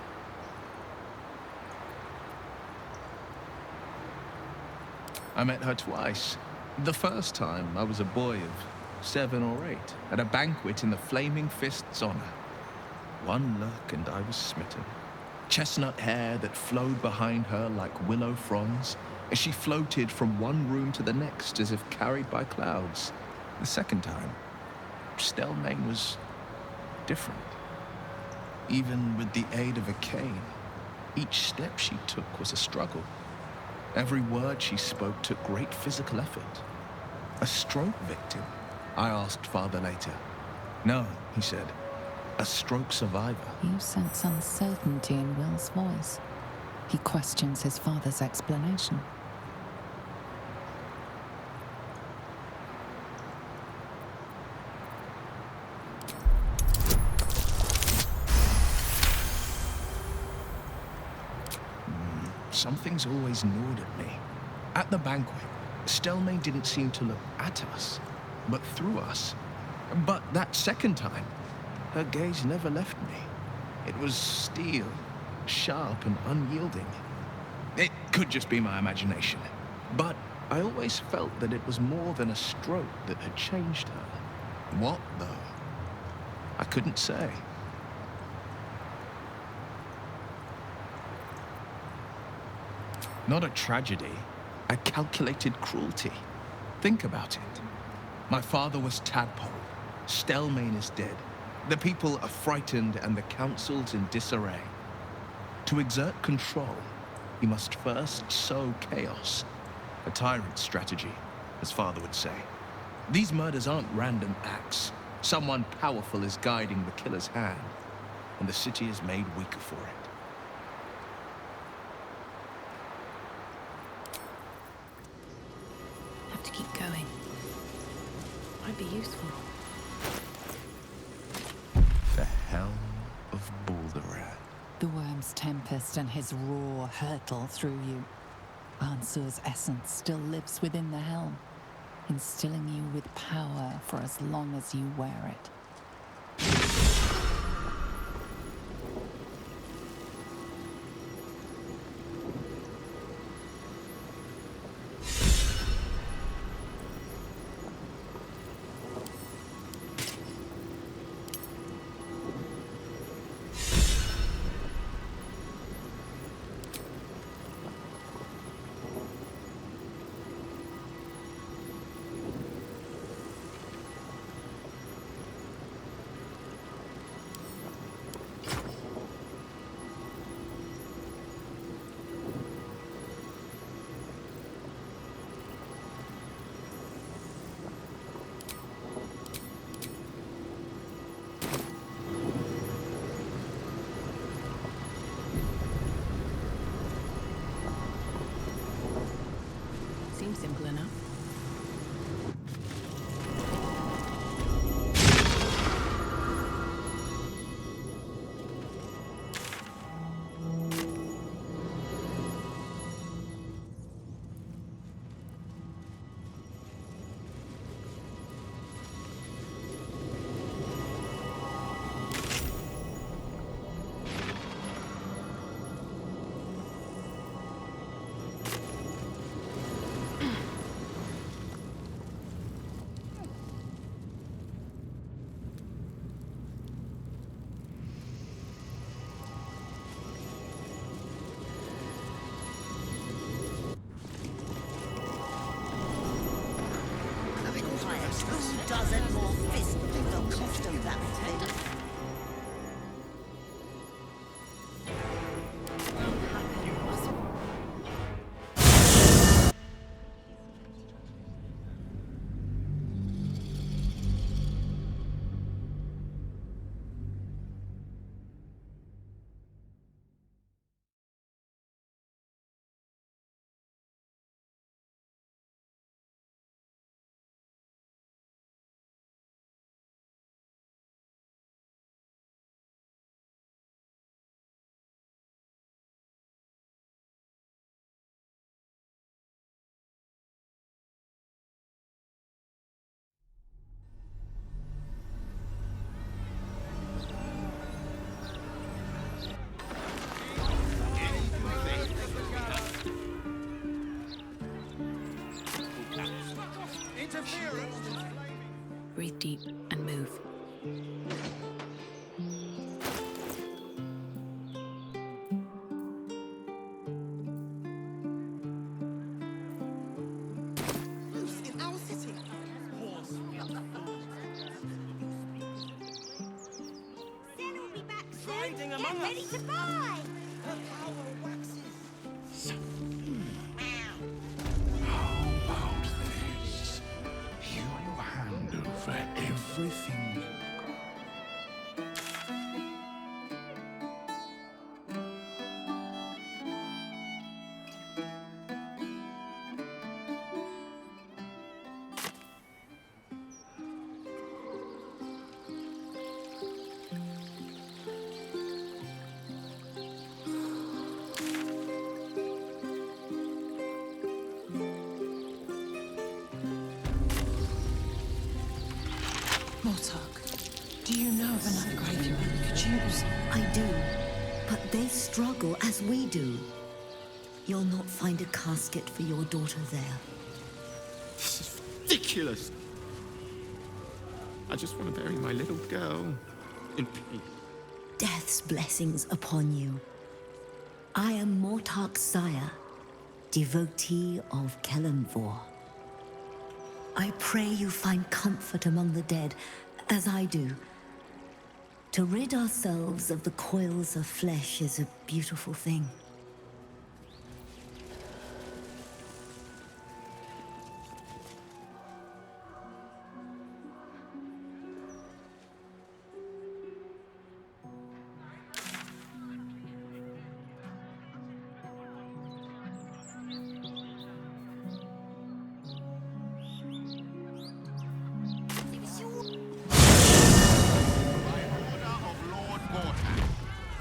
I met her twice. The first time, I was a boy of 7 or 8, at a banquet in the Flaming Fist's honor. One look and I was smitten. Chestnut hair that flowed behind her like willow fronds as she floated from one room to the next as if carried by clouds. The second time, Stelmane was different. Even with the aid of a cane, each step she took was a struggle. Every word she spoke took great physical effort. A stroke victim? I asked Father later. No, he said. A stroke survivor. You sense uncertainty in Will's voice. He questions his father's explanation. Something's always gnawed at me. At the banquet, Stelmane didn't seem to look at us, but through us. But that second time, her gaze never left me. It was steel, sharp and unyielding. It could just be my imagination, but I always felt that it was more than a stroke that had changed her. What, though? I couldn't say. Not a tragedy, a calculated cruelty. Think about it. My father was Tadpole. Stelmane is dead. The people are frightened and the council's in disarray. To exert control, he must first sow chaos. A tyrant's strategy, as father would say. These murders aren't random acts. Someone powerful is guiding the killer's hand, and the city is made weaker for it. Have to keep going. Might be useful. The helm of Baldur. The worm's tempest and his roar hurtle through you. Ansur's essence still lives within the helm, instilling you with power for as long as you wear it. Seems simple enough. Dozen more fists for the cost of that thing. Breathe deep and move. hiding among us. Ready to buy! Her power waxes. How about this? You hand over everything. Do you know of another graveyard we could use? I do, but they struggle as we do. You'll not find a casket for your daughter there. This is ridiculous. I just want to bury my little girl in peace. Death's blessings upon you. I am Mortarch's sire, devotee of Kelenvor. I pray you find comfort among the dead, as I do. To rid ourselves of the coils of flesh is a beautiful thing.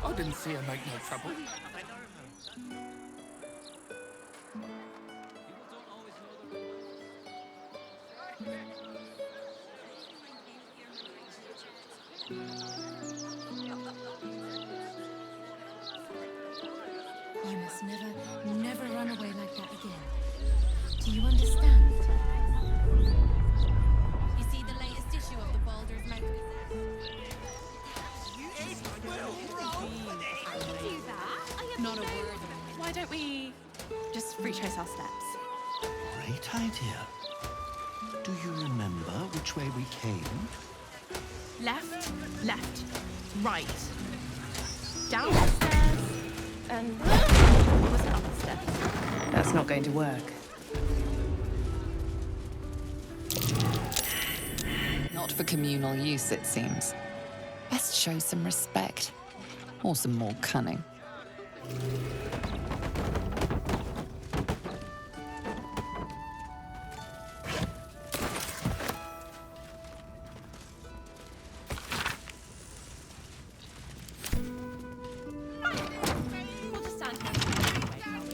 I didn't see her make no trouble. You must never run away like that again. Do you understand? You see the latest issue of the Baldurs magazine? Not a word. Why don't we just retrace our steps? Great idea. Do you remember which way we came? Left, right. Down the stairs, and what was it, up the stairs? That's not going to work. Not for communal use, it seems. Best show some respect. Or some more cunning.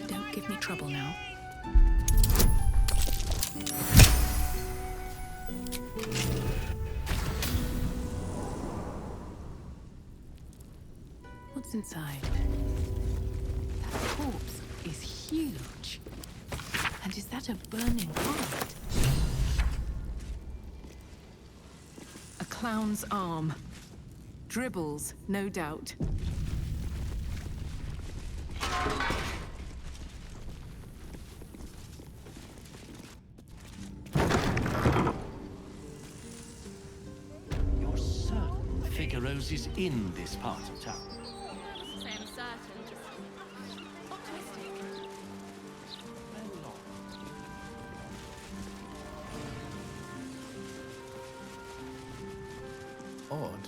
Don't give me trouble now. What's inside? That corpse is huge. And is that a burning heart? A clown's arm. Dribbles, no doubt. You're certain Figaro's is in this part of town? Say I'm certain, just optimistic. Odd.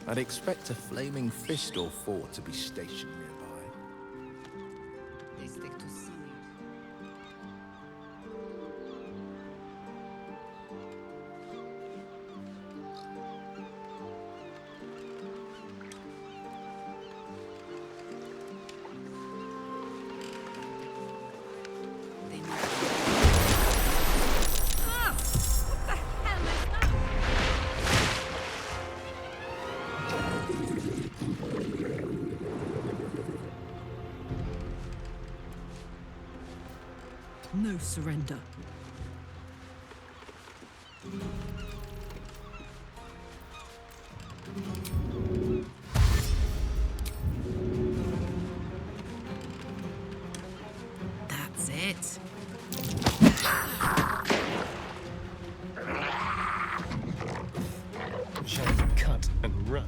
I'd expect a flaming fist or four to be stationed nearby. They stick to side. No surrender. That's it. Shall we cut and run?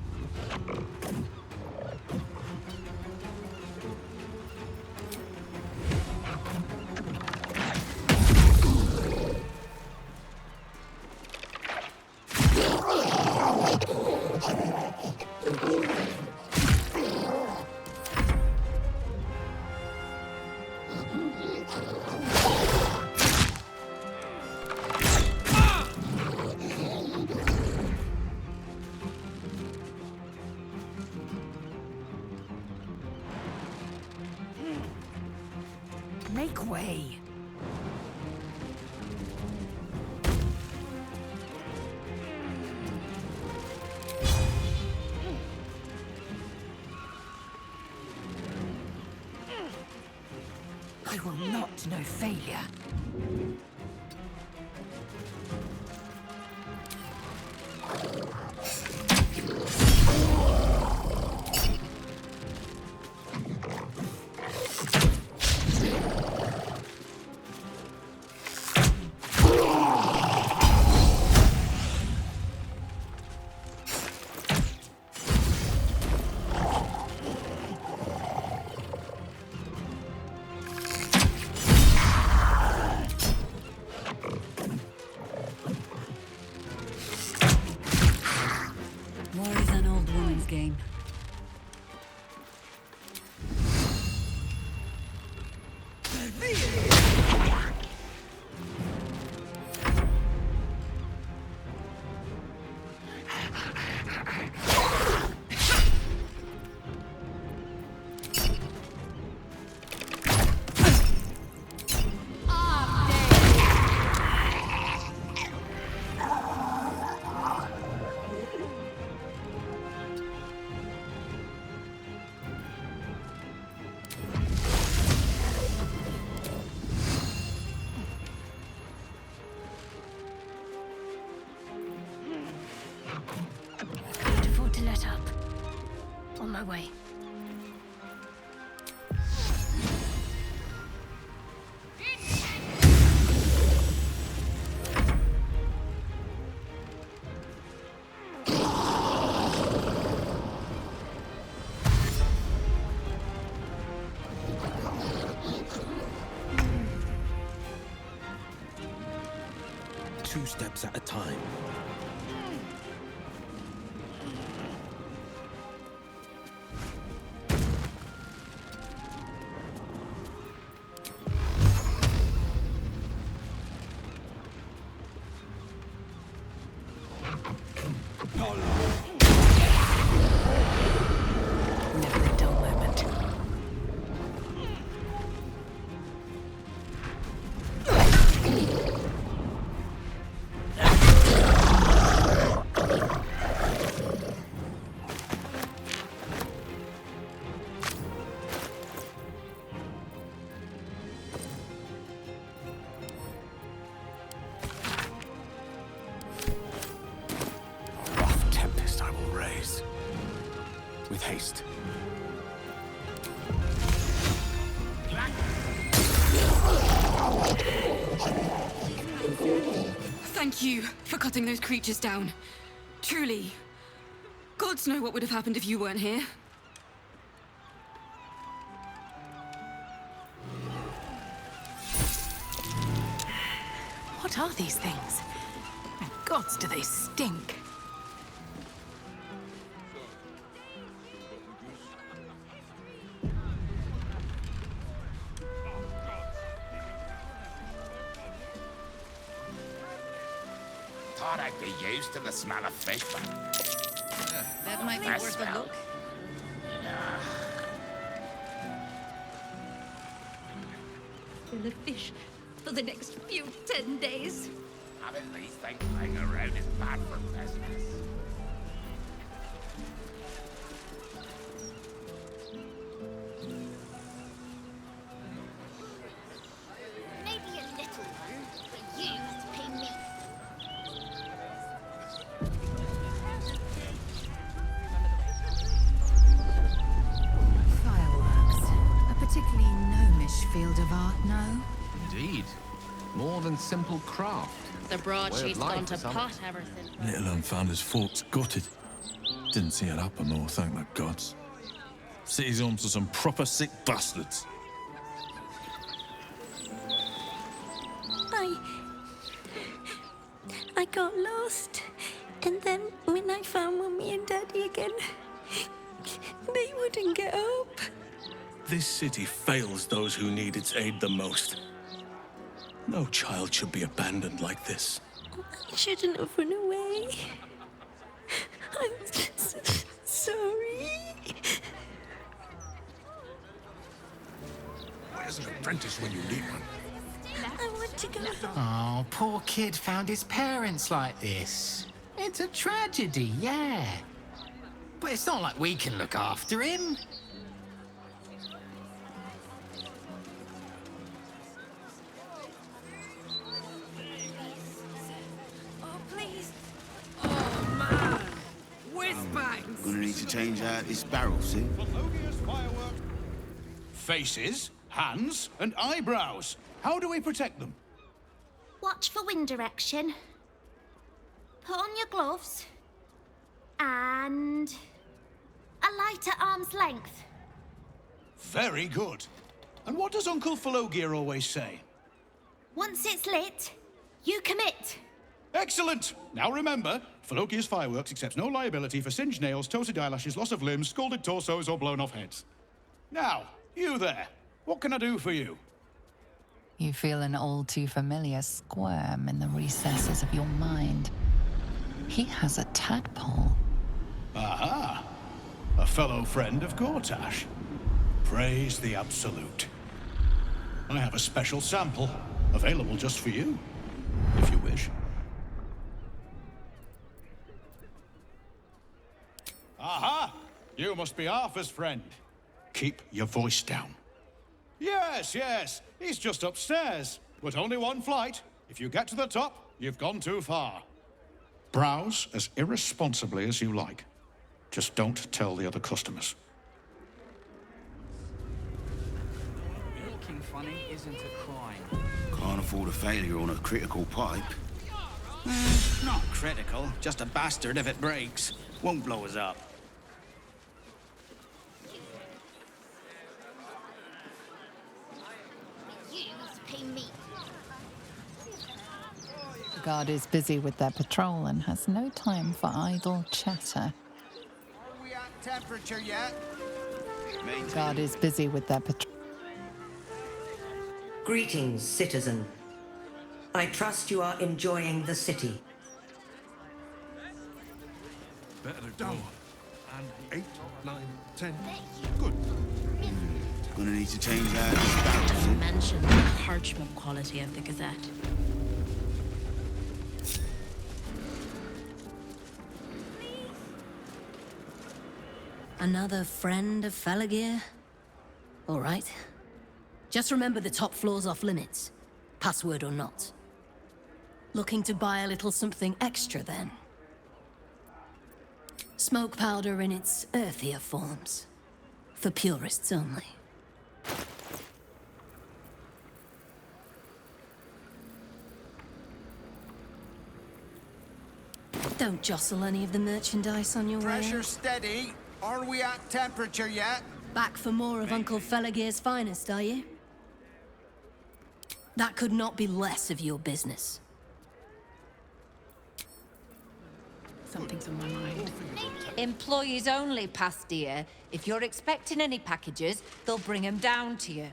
Make way. I will not know failure. Game. Can't afford to let up. On my way. Two steps at a time. Never a dull moment. Rough tempest I will raise. With haste. Thank you for cutting those creatures down. Truly. Gods know what would have happened if you weren't here. What are these things? And gods, do they stink? Thought I'd be used to the smell of fish, but That might be I worth a smell. look. Full of fish for the next few 10 days. Having these things lying around is bad for business. Maybe a little one, but you must pay me. Fireworks. A particularly gnomish field of art, no? Indeed. More than simple craft. The broadsheet's Way of life gone to for some. pot ever since. Little unfounders fort's gutted. Didn't see it up more, thank the gods. City's home to some proper sick bastards. I got lost. And then when I found Mummy and Daddy again, they wouldn't get up. This city fails those who need its aid the most. No child should be abandoned like this. I shouldn't have run away. I'm sorry. Where's an apprentice when you need one? I want to go home. Oh, poor kid found his parents like this. It's a tragedy, yeah. But it's not like we can look after him. Oh, please. Oh, man! Whiz-bangs! Gonna need to change out this barrel, see? Faces, hands, and eyebrows. How do we protect them? Watch for wind direction. Put on your gloves. And a light at arm's length. Very good. And what does Uncle Falogir always say? Once it's lit, you commit. Excellent! Now remember, Falogir's Fireworks accepts no liability for singed nails, toasted eyelashes, loss of limbs, scalded torsos, or blown off heads. Now, you there. What can I do for you? You feel an all too familiar squirm in the recesses of your mind. He has a tadpole. Aha! A fellow friend of Gortash. Praise the Absolute. I have a special sample, available just for you, if you wish. Aha! You must be Arthur's friend. Keep your voice down. Yes, yes, he's just upstairs, but only one flight. If you get to the top, you've gone too far. Browse as irresponsibly as you like. Just don't tell the other customers. Looking funny isn't a crime. Can't afford a failure on a critical pipe. Not critical, just a bastard if it breaks. Won't blow us up. You pay me. The guard is busy with their patrol and has no time for idle chatter. Are we at temperature yet? The guard is busy with their patrol. Greetings, citizen. I trust you are enjoying the city. Better go. And 8, 9, 10. Good. Gonna need to change out this barrel, see? Mention the parchment quality of the Gazette. Another friend of Falagir? All right. Just remember the top floor's off limits, password or not. Looking to buy a little something extra then? Smoke powder in its earthier forms. For purists only. Don't jostle any of the merchandise on your way Pressure out. steady. Are we at temperature yet? Back for more of Uncle Felagir's finest, are you? That could not be less of your business. Something's on my mind. Employees only, Pastia. If you're expecting any packages, they'll bring them down to you.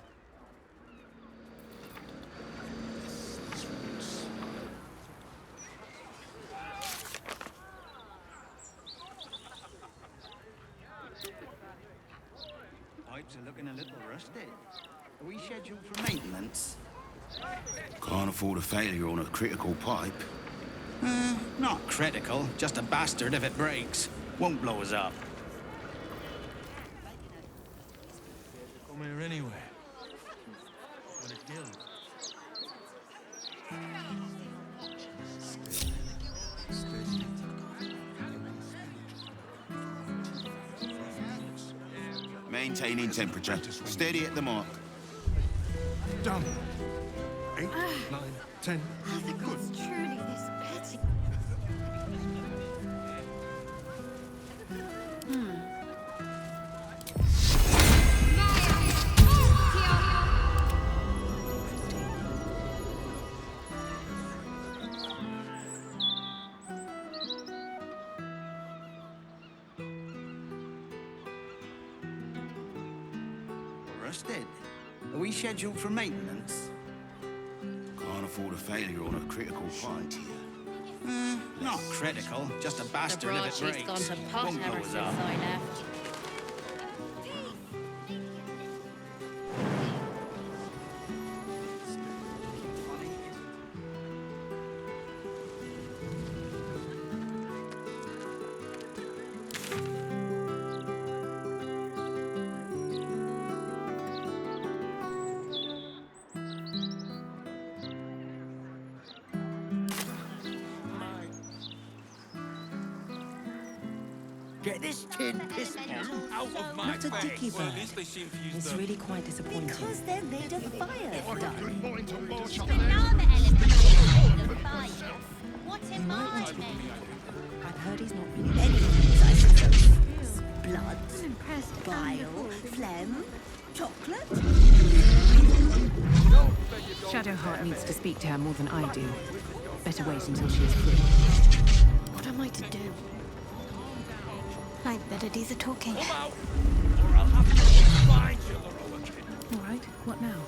Pipes are looking a little rusty. Are we scheduled for maintenance? Can't afford a failure on a critical pipe. Not critical, just a bastard if it breaks. Won't blow us up. Come here anyway. What a deal. Maintaining temperature. Steady at the mark. Done. 8, 9, 10. Are the gods truly this petty? instead? Are we scheduled for maintenance? Can't afford a failure on a critical point here. Not critical, just a The bastard if it broadsheet's breaks. gone to pot Won't ever go since up. I left. Get this tin piss bomb out of my Not a face. dicky bird. It's really quite disappointing. Because they're made of fire, darling. Banana element of fire. What am I then? I've heard he's not really anything, I suppose. Blood, bile, phlegm, chocolate. Shadowheart needs to speak to her more than I do. Better wait until she is free. What am I to do? I'd better do the talking. Or I'll have to find you, All right, what now?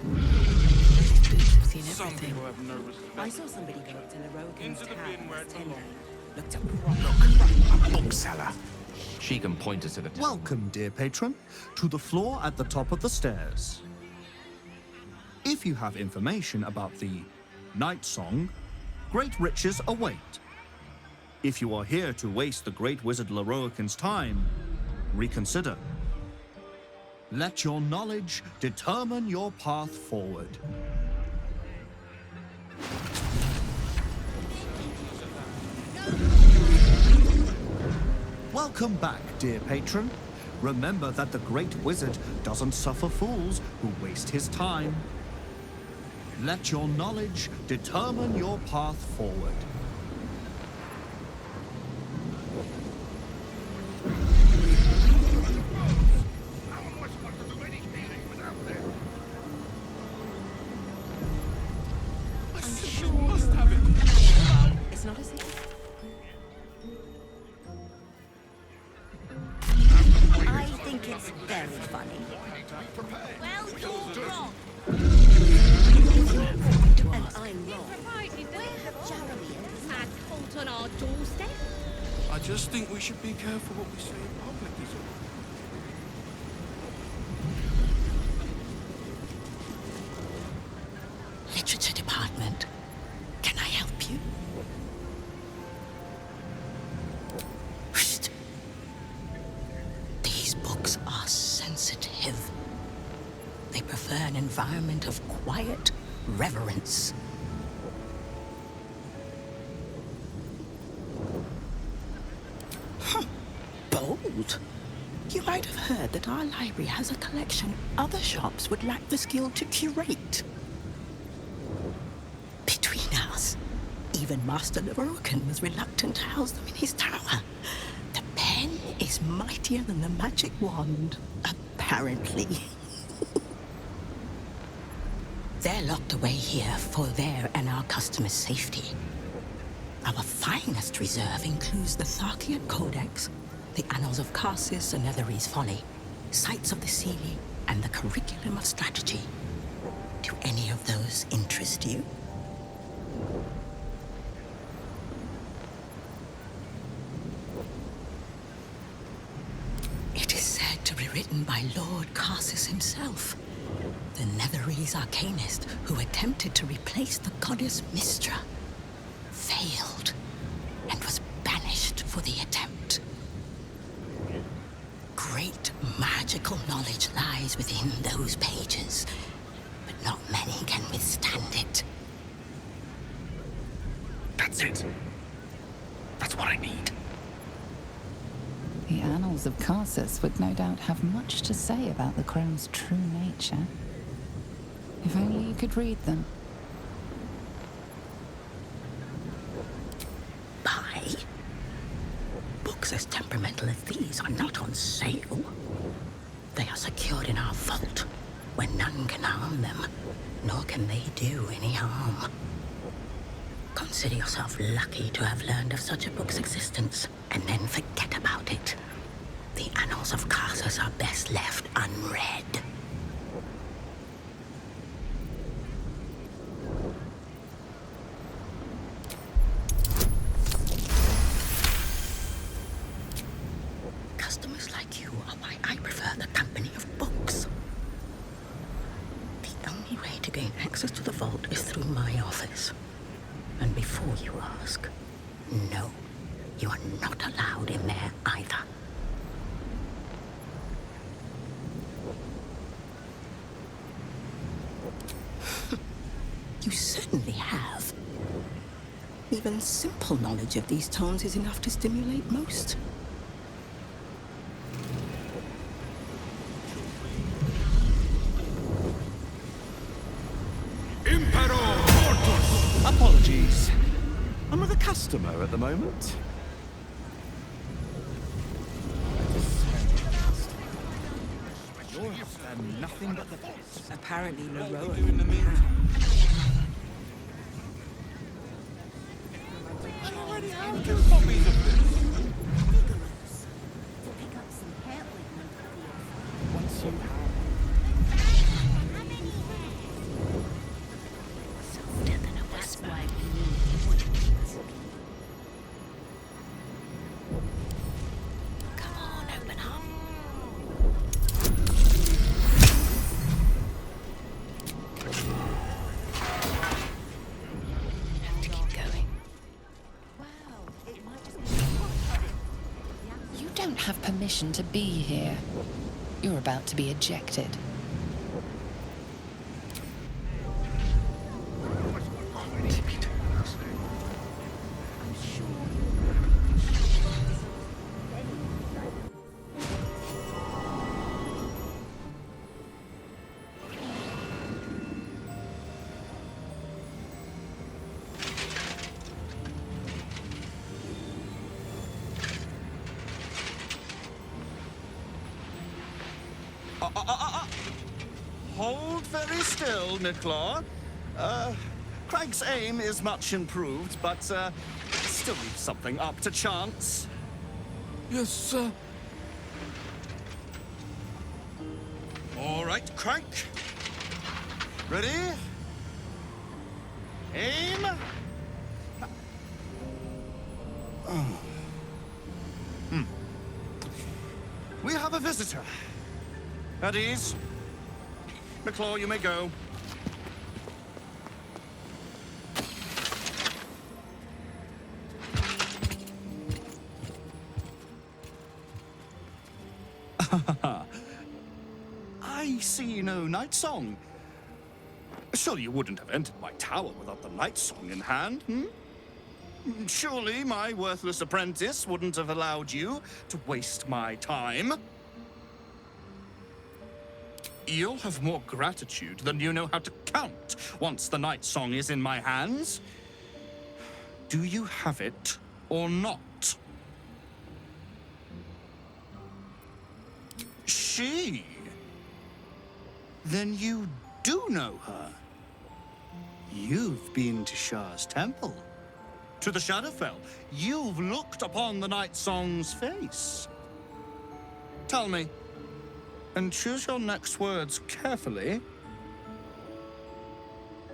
Boots have seen Some everything. people have no respect. I saw somebody go up to Larogan's Into the tower bin where it last Sunday. belongs. Looked a proper Bookseller. She can point us to the tower. Welcome, dear patron, to the floor at the top of the stairs. If you have information about the Night Song, great riches await. If you are here to waste the great wizard Laroakin's time, reconsider. Let your knowledge determine your path forward. Welcome back, dear patron. Remember that the great wizard doesn't suffer fools who waste his time. Let your knowledge determine your path forward. It's not as if... I think it's very funny. Well, you're wrong. And I'm wrong. Where have Jeremy and his mad cult on our doorstep? I just think we should be careful what we say in public, is all. Literature department. Can I help you? Whoosh. These books are sensitive. They prefer an environment of quiet reverence. Huh. Bold. You might have heard that our library has a collection other shops would lack the skill to curate. Between us, even Master Larocan was reluctant to house them in his tower. The pen is mightier than the magic wand, apparently. They're locked away here for their and our customers' safety. Our finest reserve includes the Tharkian Codex, the Annals of Karsus and Netherese Folly, Sights of the Sealy, and the Curriculum of Strategy. Do any of those interest you? It is said to be written by Lord Karsus himself, the Netherese arcanist who attempted to replace the goddess Mystra, failed, and was banished for the attempt. Great magical knowledge lies within those pages, but not many can withstand it. That's it. That's what I need. The annals of Karsus would no doubt have much to say about the crown's true nature. If only you could read them. Buy? Books as temperamental as these are not on sale. They are secured in our vault, where none can harm them, nor can they do any harm. Consider yourself lucky to have learned of such a book's existence, and then forget about it. The annals of Carthus are best left unread. Customers like you are why I prefer the company of books. The only way to gain access to the vault is through my office. And before you ask, no, you are not allowed in there either. You certainly have. Even simple knowledge of these tones is enough to stimulate most. Apologies. I'm with a customer at the moment. You're nothing but the best. Apparently, Laroa. Once you Softer than a whisper. Come on, open up. Have to keep going. You don't have permission to be here. You're about to be ejected. Hold very still, Nicklaw. Craig's aim is much improved, but still leaves something up to chance. Yes, sir. All right, Craig. Ready? Aim. We have a visitor. At ease. Nicklaw, you may go. I see no night song. Surely you wouldn't have entered my tower without the night song in hand, hmm? Surely my worthless apprentice wouldn't have allowed you to waste my time. You'll have more gratitude than you know how to count once the night song is in my hands. Do you have it or not? She? Then you do know her. You've been to Shah's temple, to the Shadowfell. You've looked upon the night song's face. Tell me, and choose your next words carefully.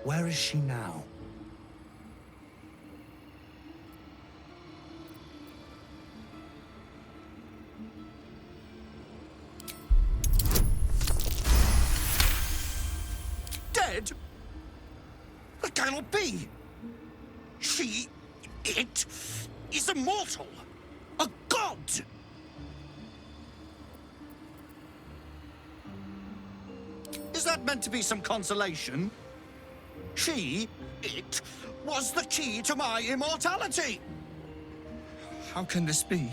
Where is she now? Dead? That cannot be. It is immortal. A god. Is that meant to be some consolation? It was the key to my immortality. How can this be?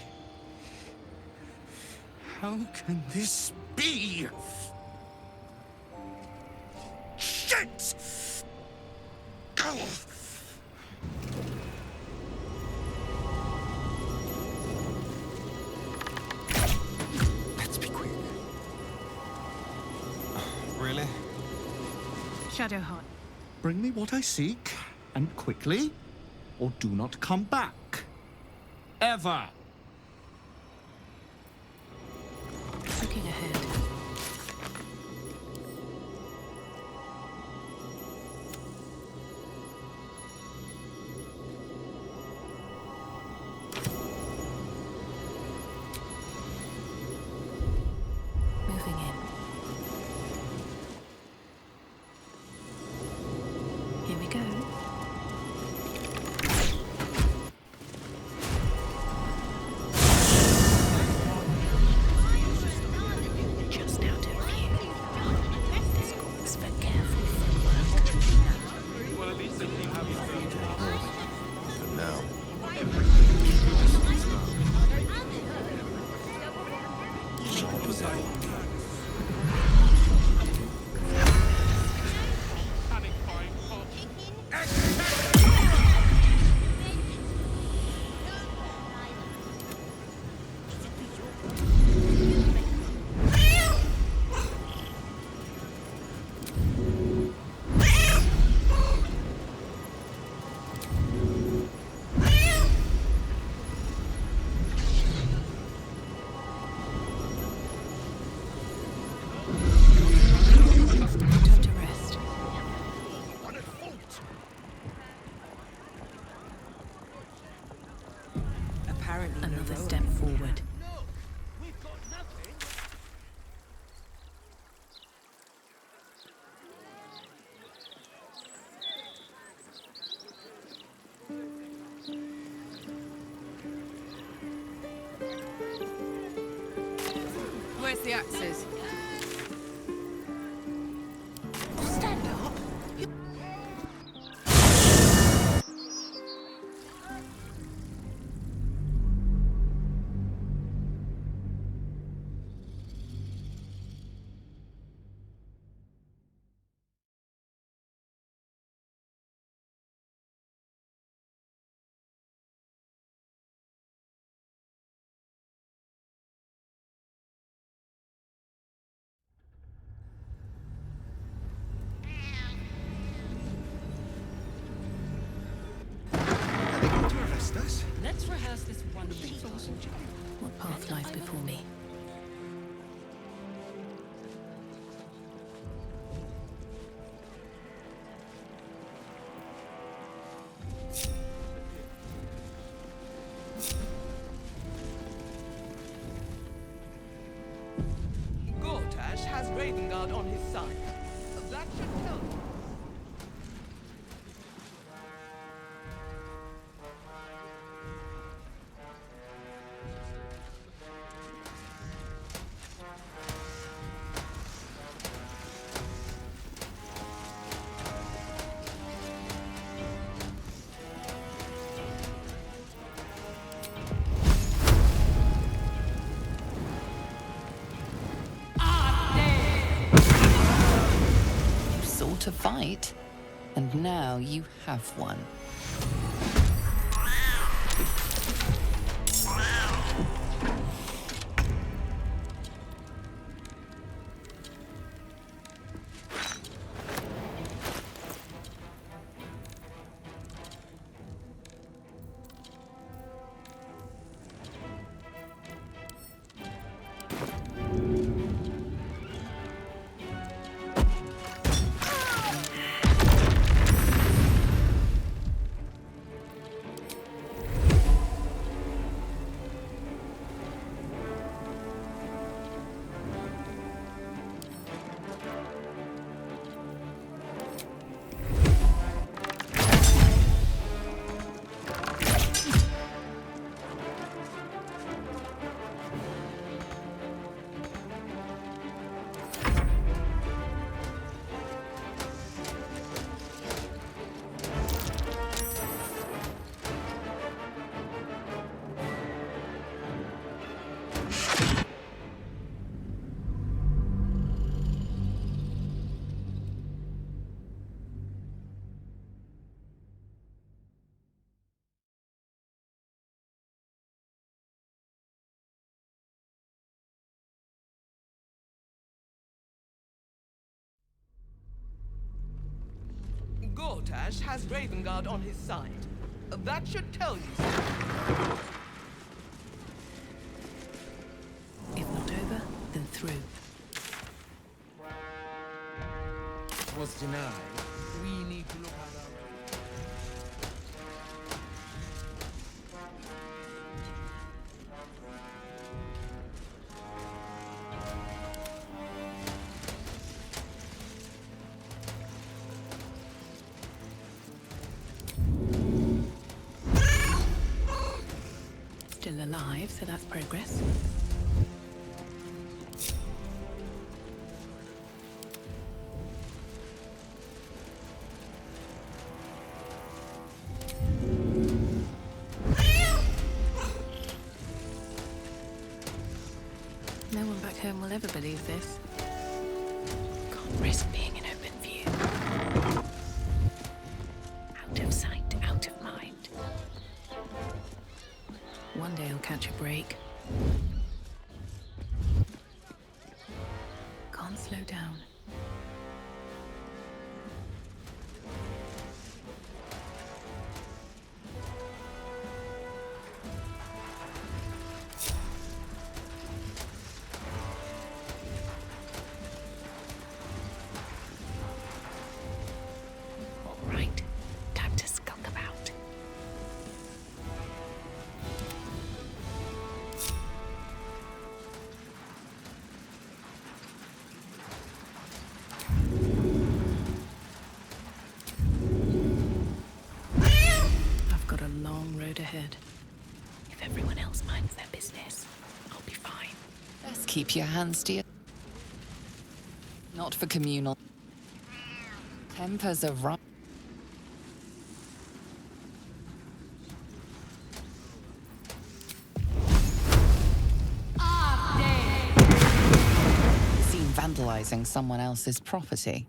How can this be? Shit! Ugh. Let's be quick. Really? Shadowheart. Bring me what I seek, and quickly, or do not come back. Ever. Looking ahead. Moving in. Here we go. Just out of view. This calls for careful footwork. Well, at least they keep having For now. Time to rest. Apparently, Another step forward. Where's the axes? Stand up. Let's rehearse this one. What path lies before me? Gortash has Ravengard on his side. That should tell you. You sought a fight, and now you have one. Gortash has Ravengard on his side. That should tell you something. If not over, then through. through. Was denied. We need to look at our... Still alive, so that's progress. No one back home will ever believe this. Can't risk being in open view. Out of sight, out of mind. One day I'll catch a break. Can't slow down. All right, time to skunk about. I've got a long road ahead. If everyone else minds their business, I'll be fine. Best keep your hands to your... Not for communal. Tempers are right. Seen vandalizing someone else's property.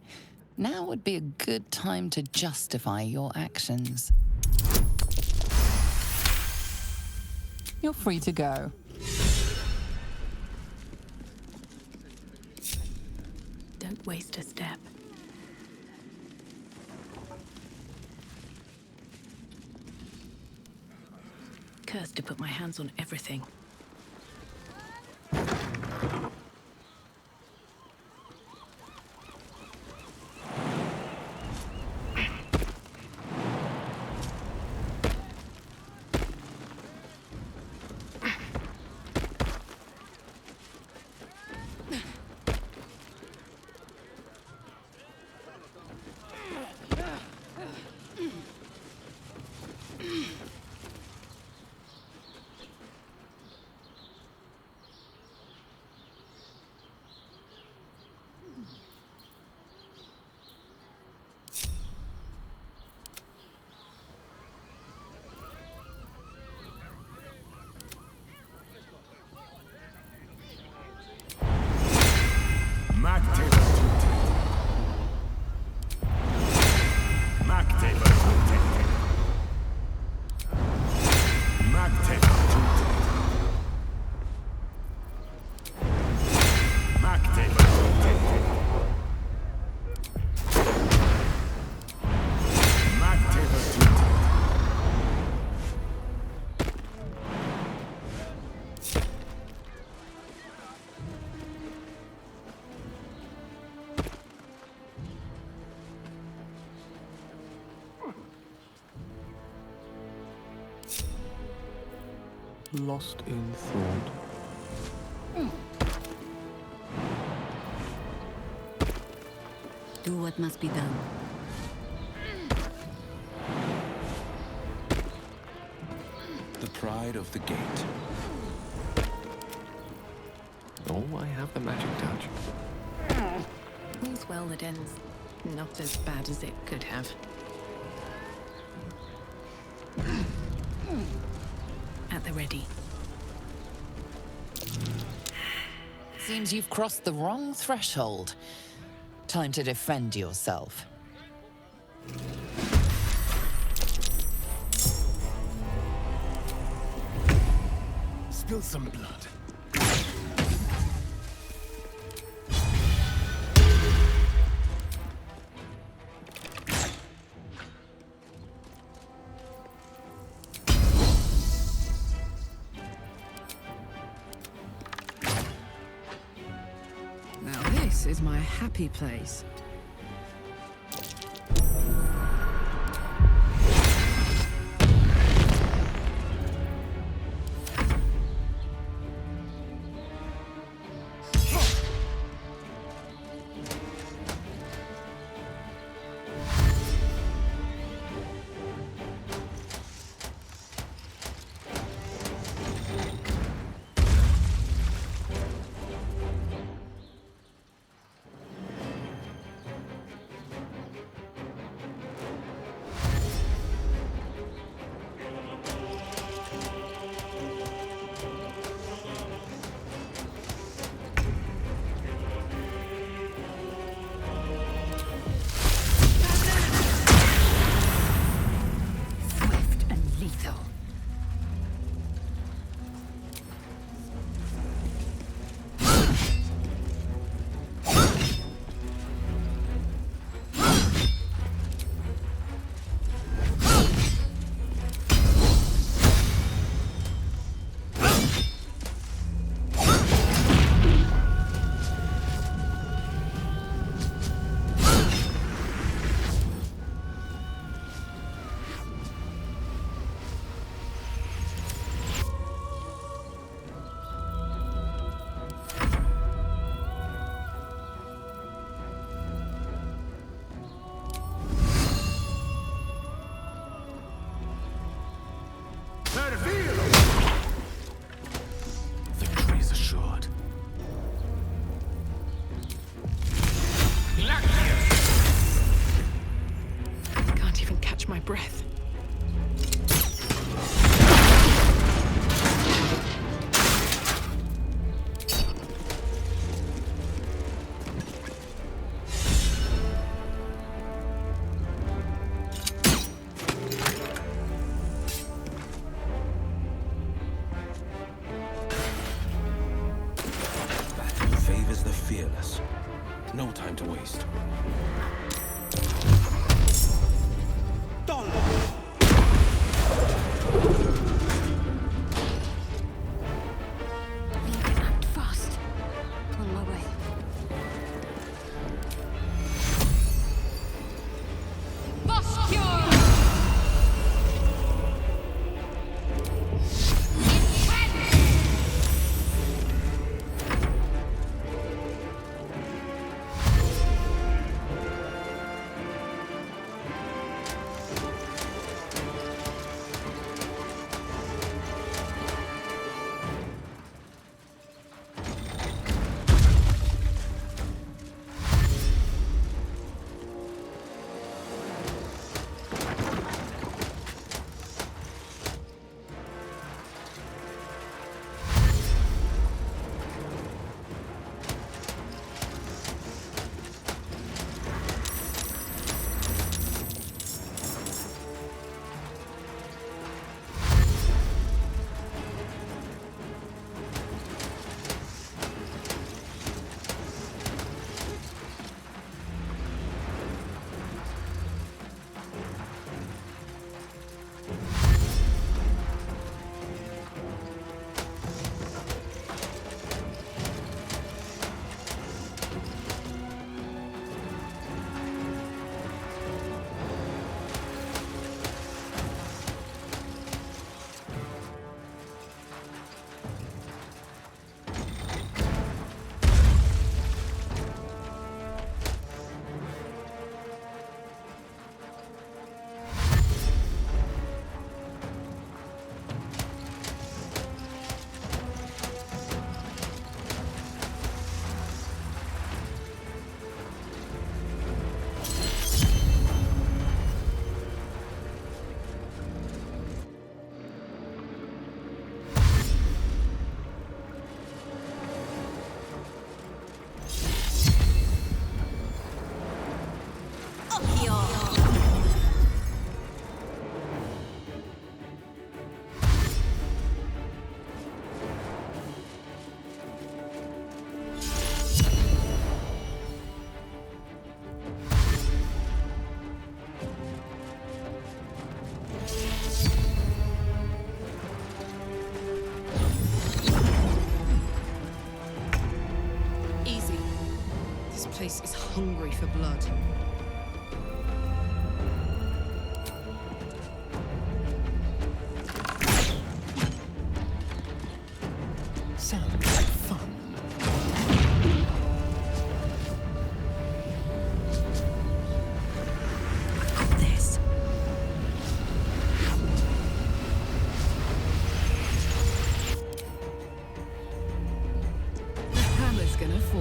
Now would be a good time to justify your actions. You're free to go. Don't waste a step. Cursed to put my hands on everything. Lost in thought. Do what must be done. The pride of the gate. Oh, I have the magic touch. All's well that ends not as bad as it could have. At the ready. Seems you've crossed the wrong threshold. Time to defend yourself. Spill some blood. is my happy place. Victory is assured. I can't even catch my breath. Battle favors the fearless. No time to waste. Dollar! hungry for blood. Sounds like fun. This. The hammer's gonna fall.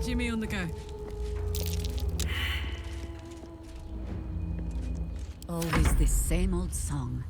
See me on the go. Always this same old song.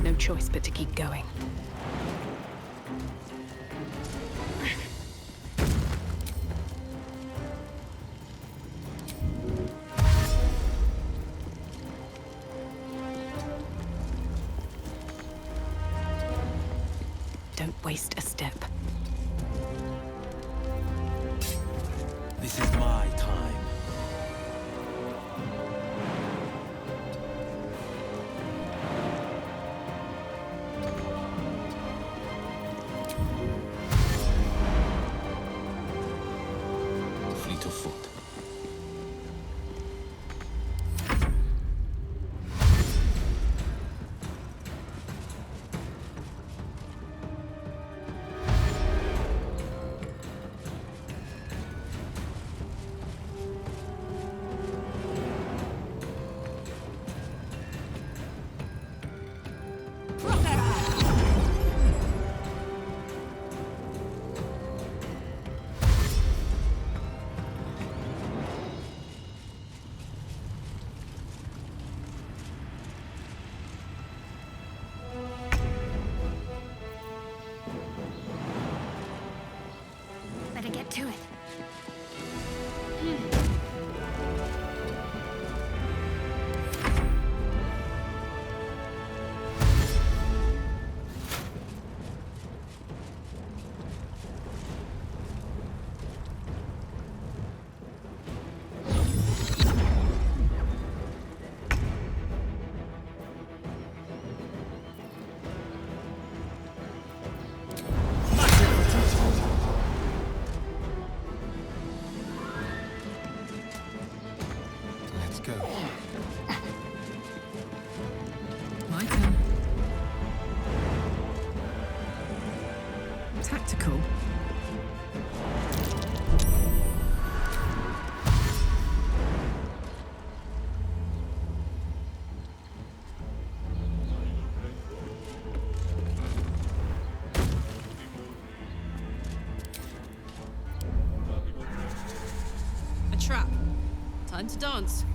No choice but to keep going. Don't waste a step. This is my time. Fleet of foot. Better get to it. Let's go. My turn. Tactical. A trap. Time to dance.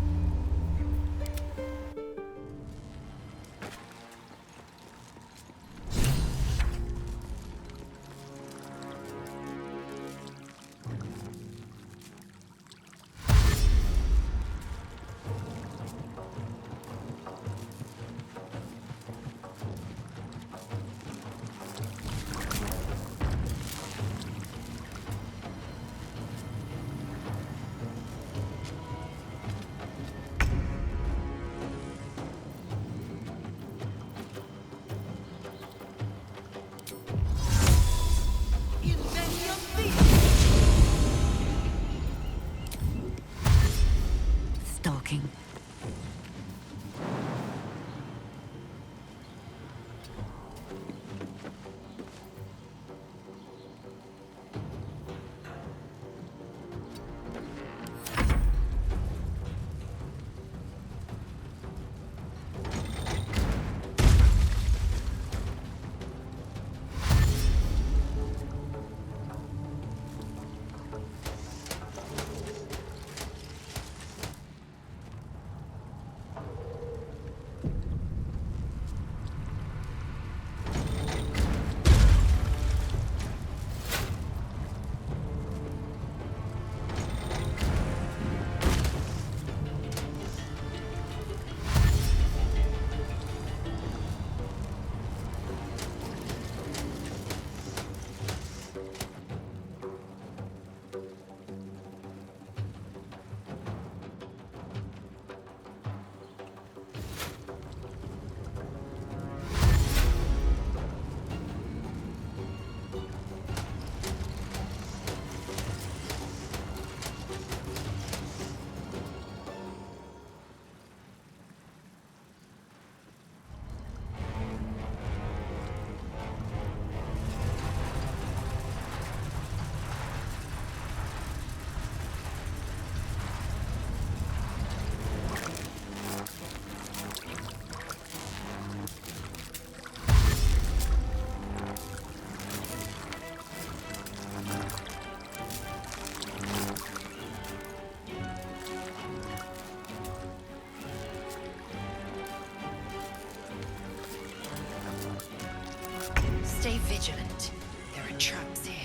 Stay vigilant. There are traps here.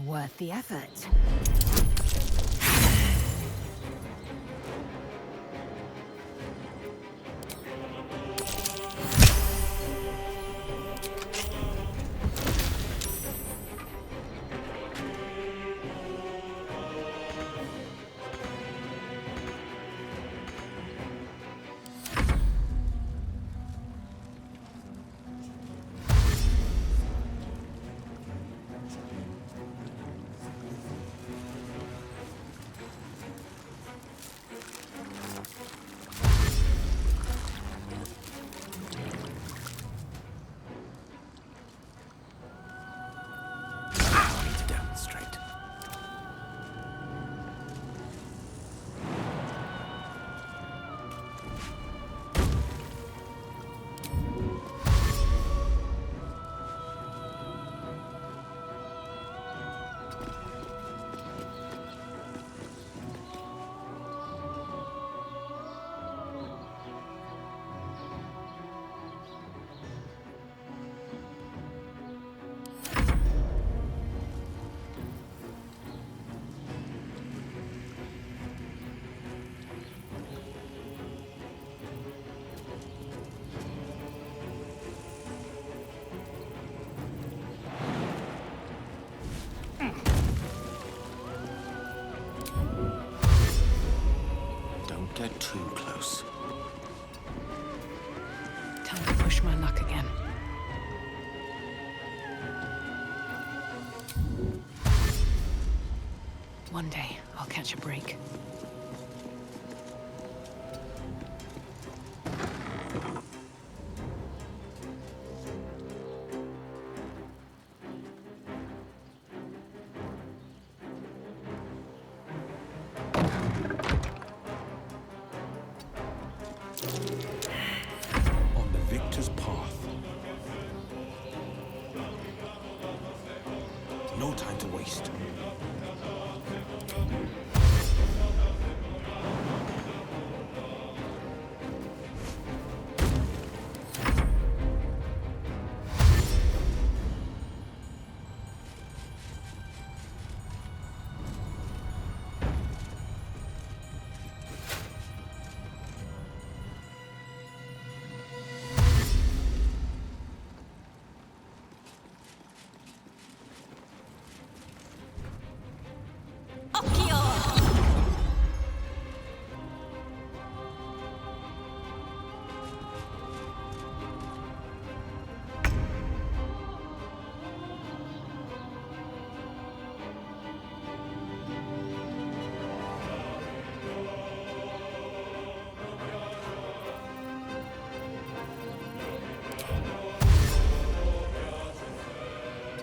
Worth the effort. Get too close. Time to push my luck again. One day, I'll catch a break. No time to waste.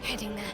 Heading there.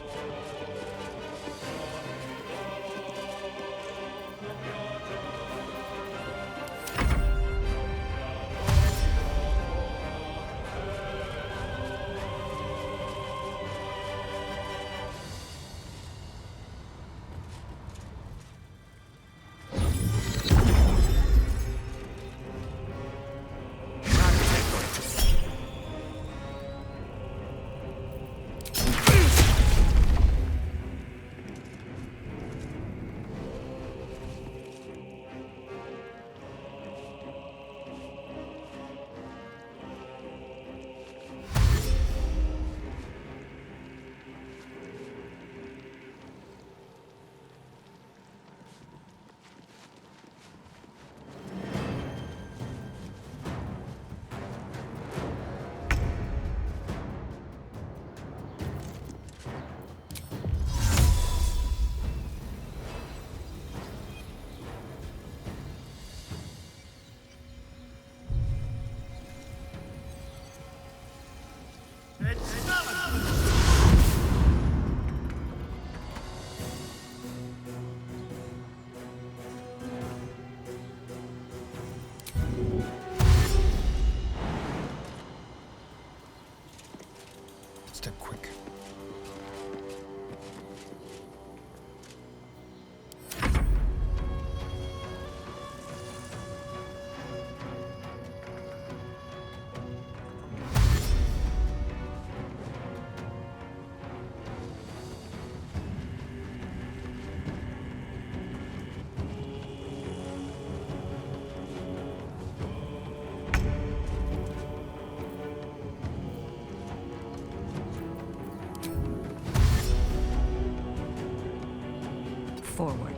forward.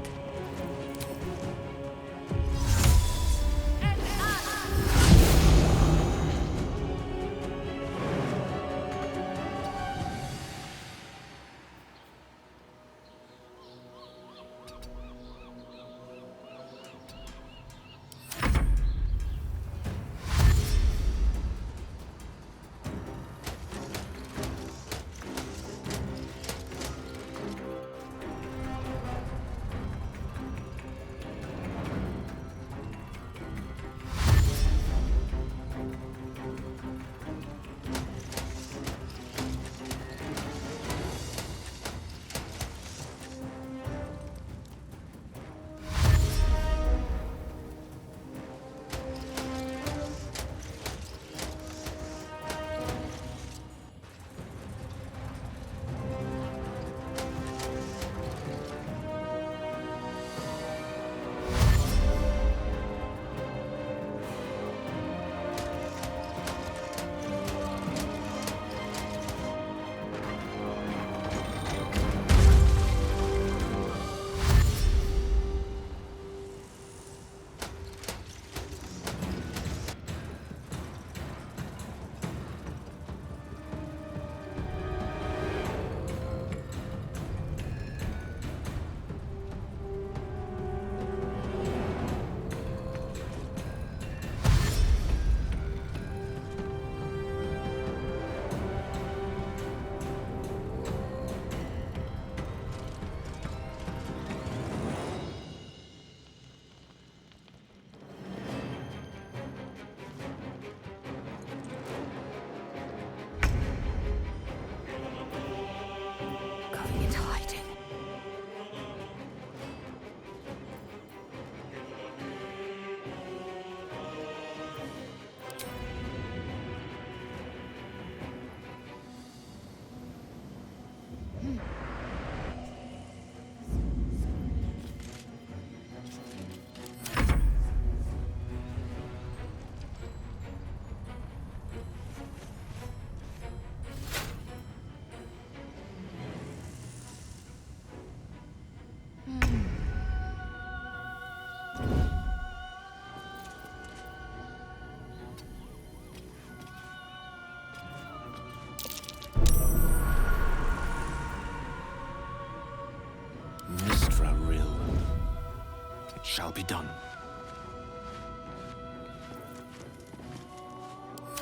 Shall be done.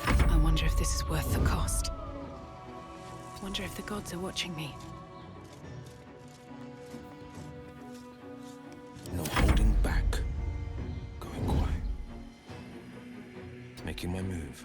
I wonder if this is worth the cost. I wonder if the gods are watching me. No holding back. Going quiet. Making my move.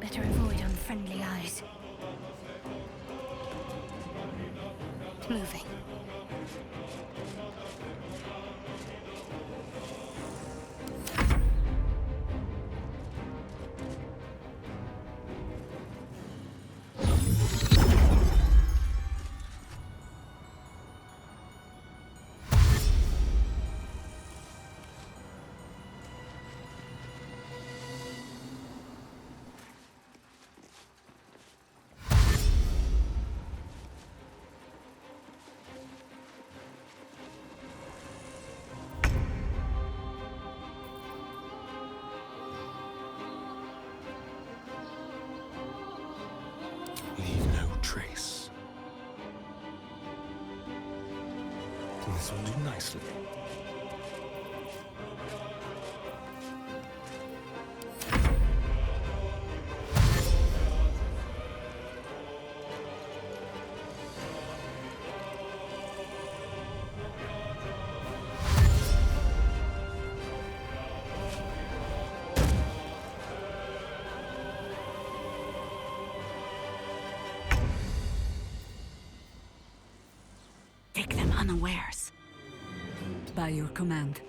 Better avoid unfriendly eyes. Moving. Leave no trace. This will do nicely. unawares. By your command.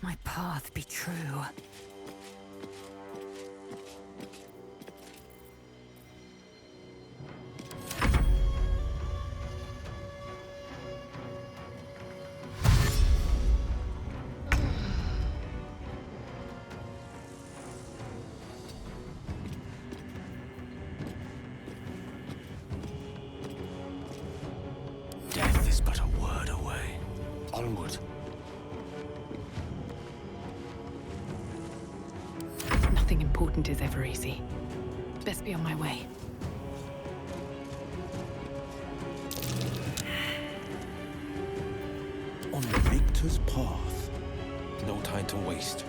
My path be true. Death is but a word away. Onward. Nothing important is ever easy. Best be on my way. On the victor's path. No time to waste.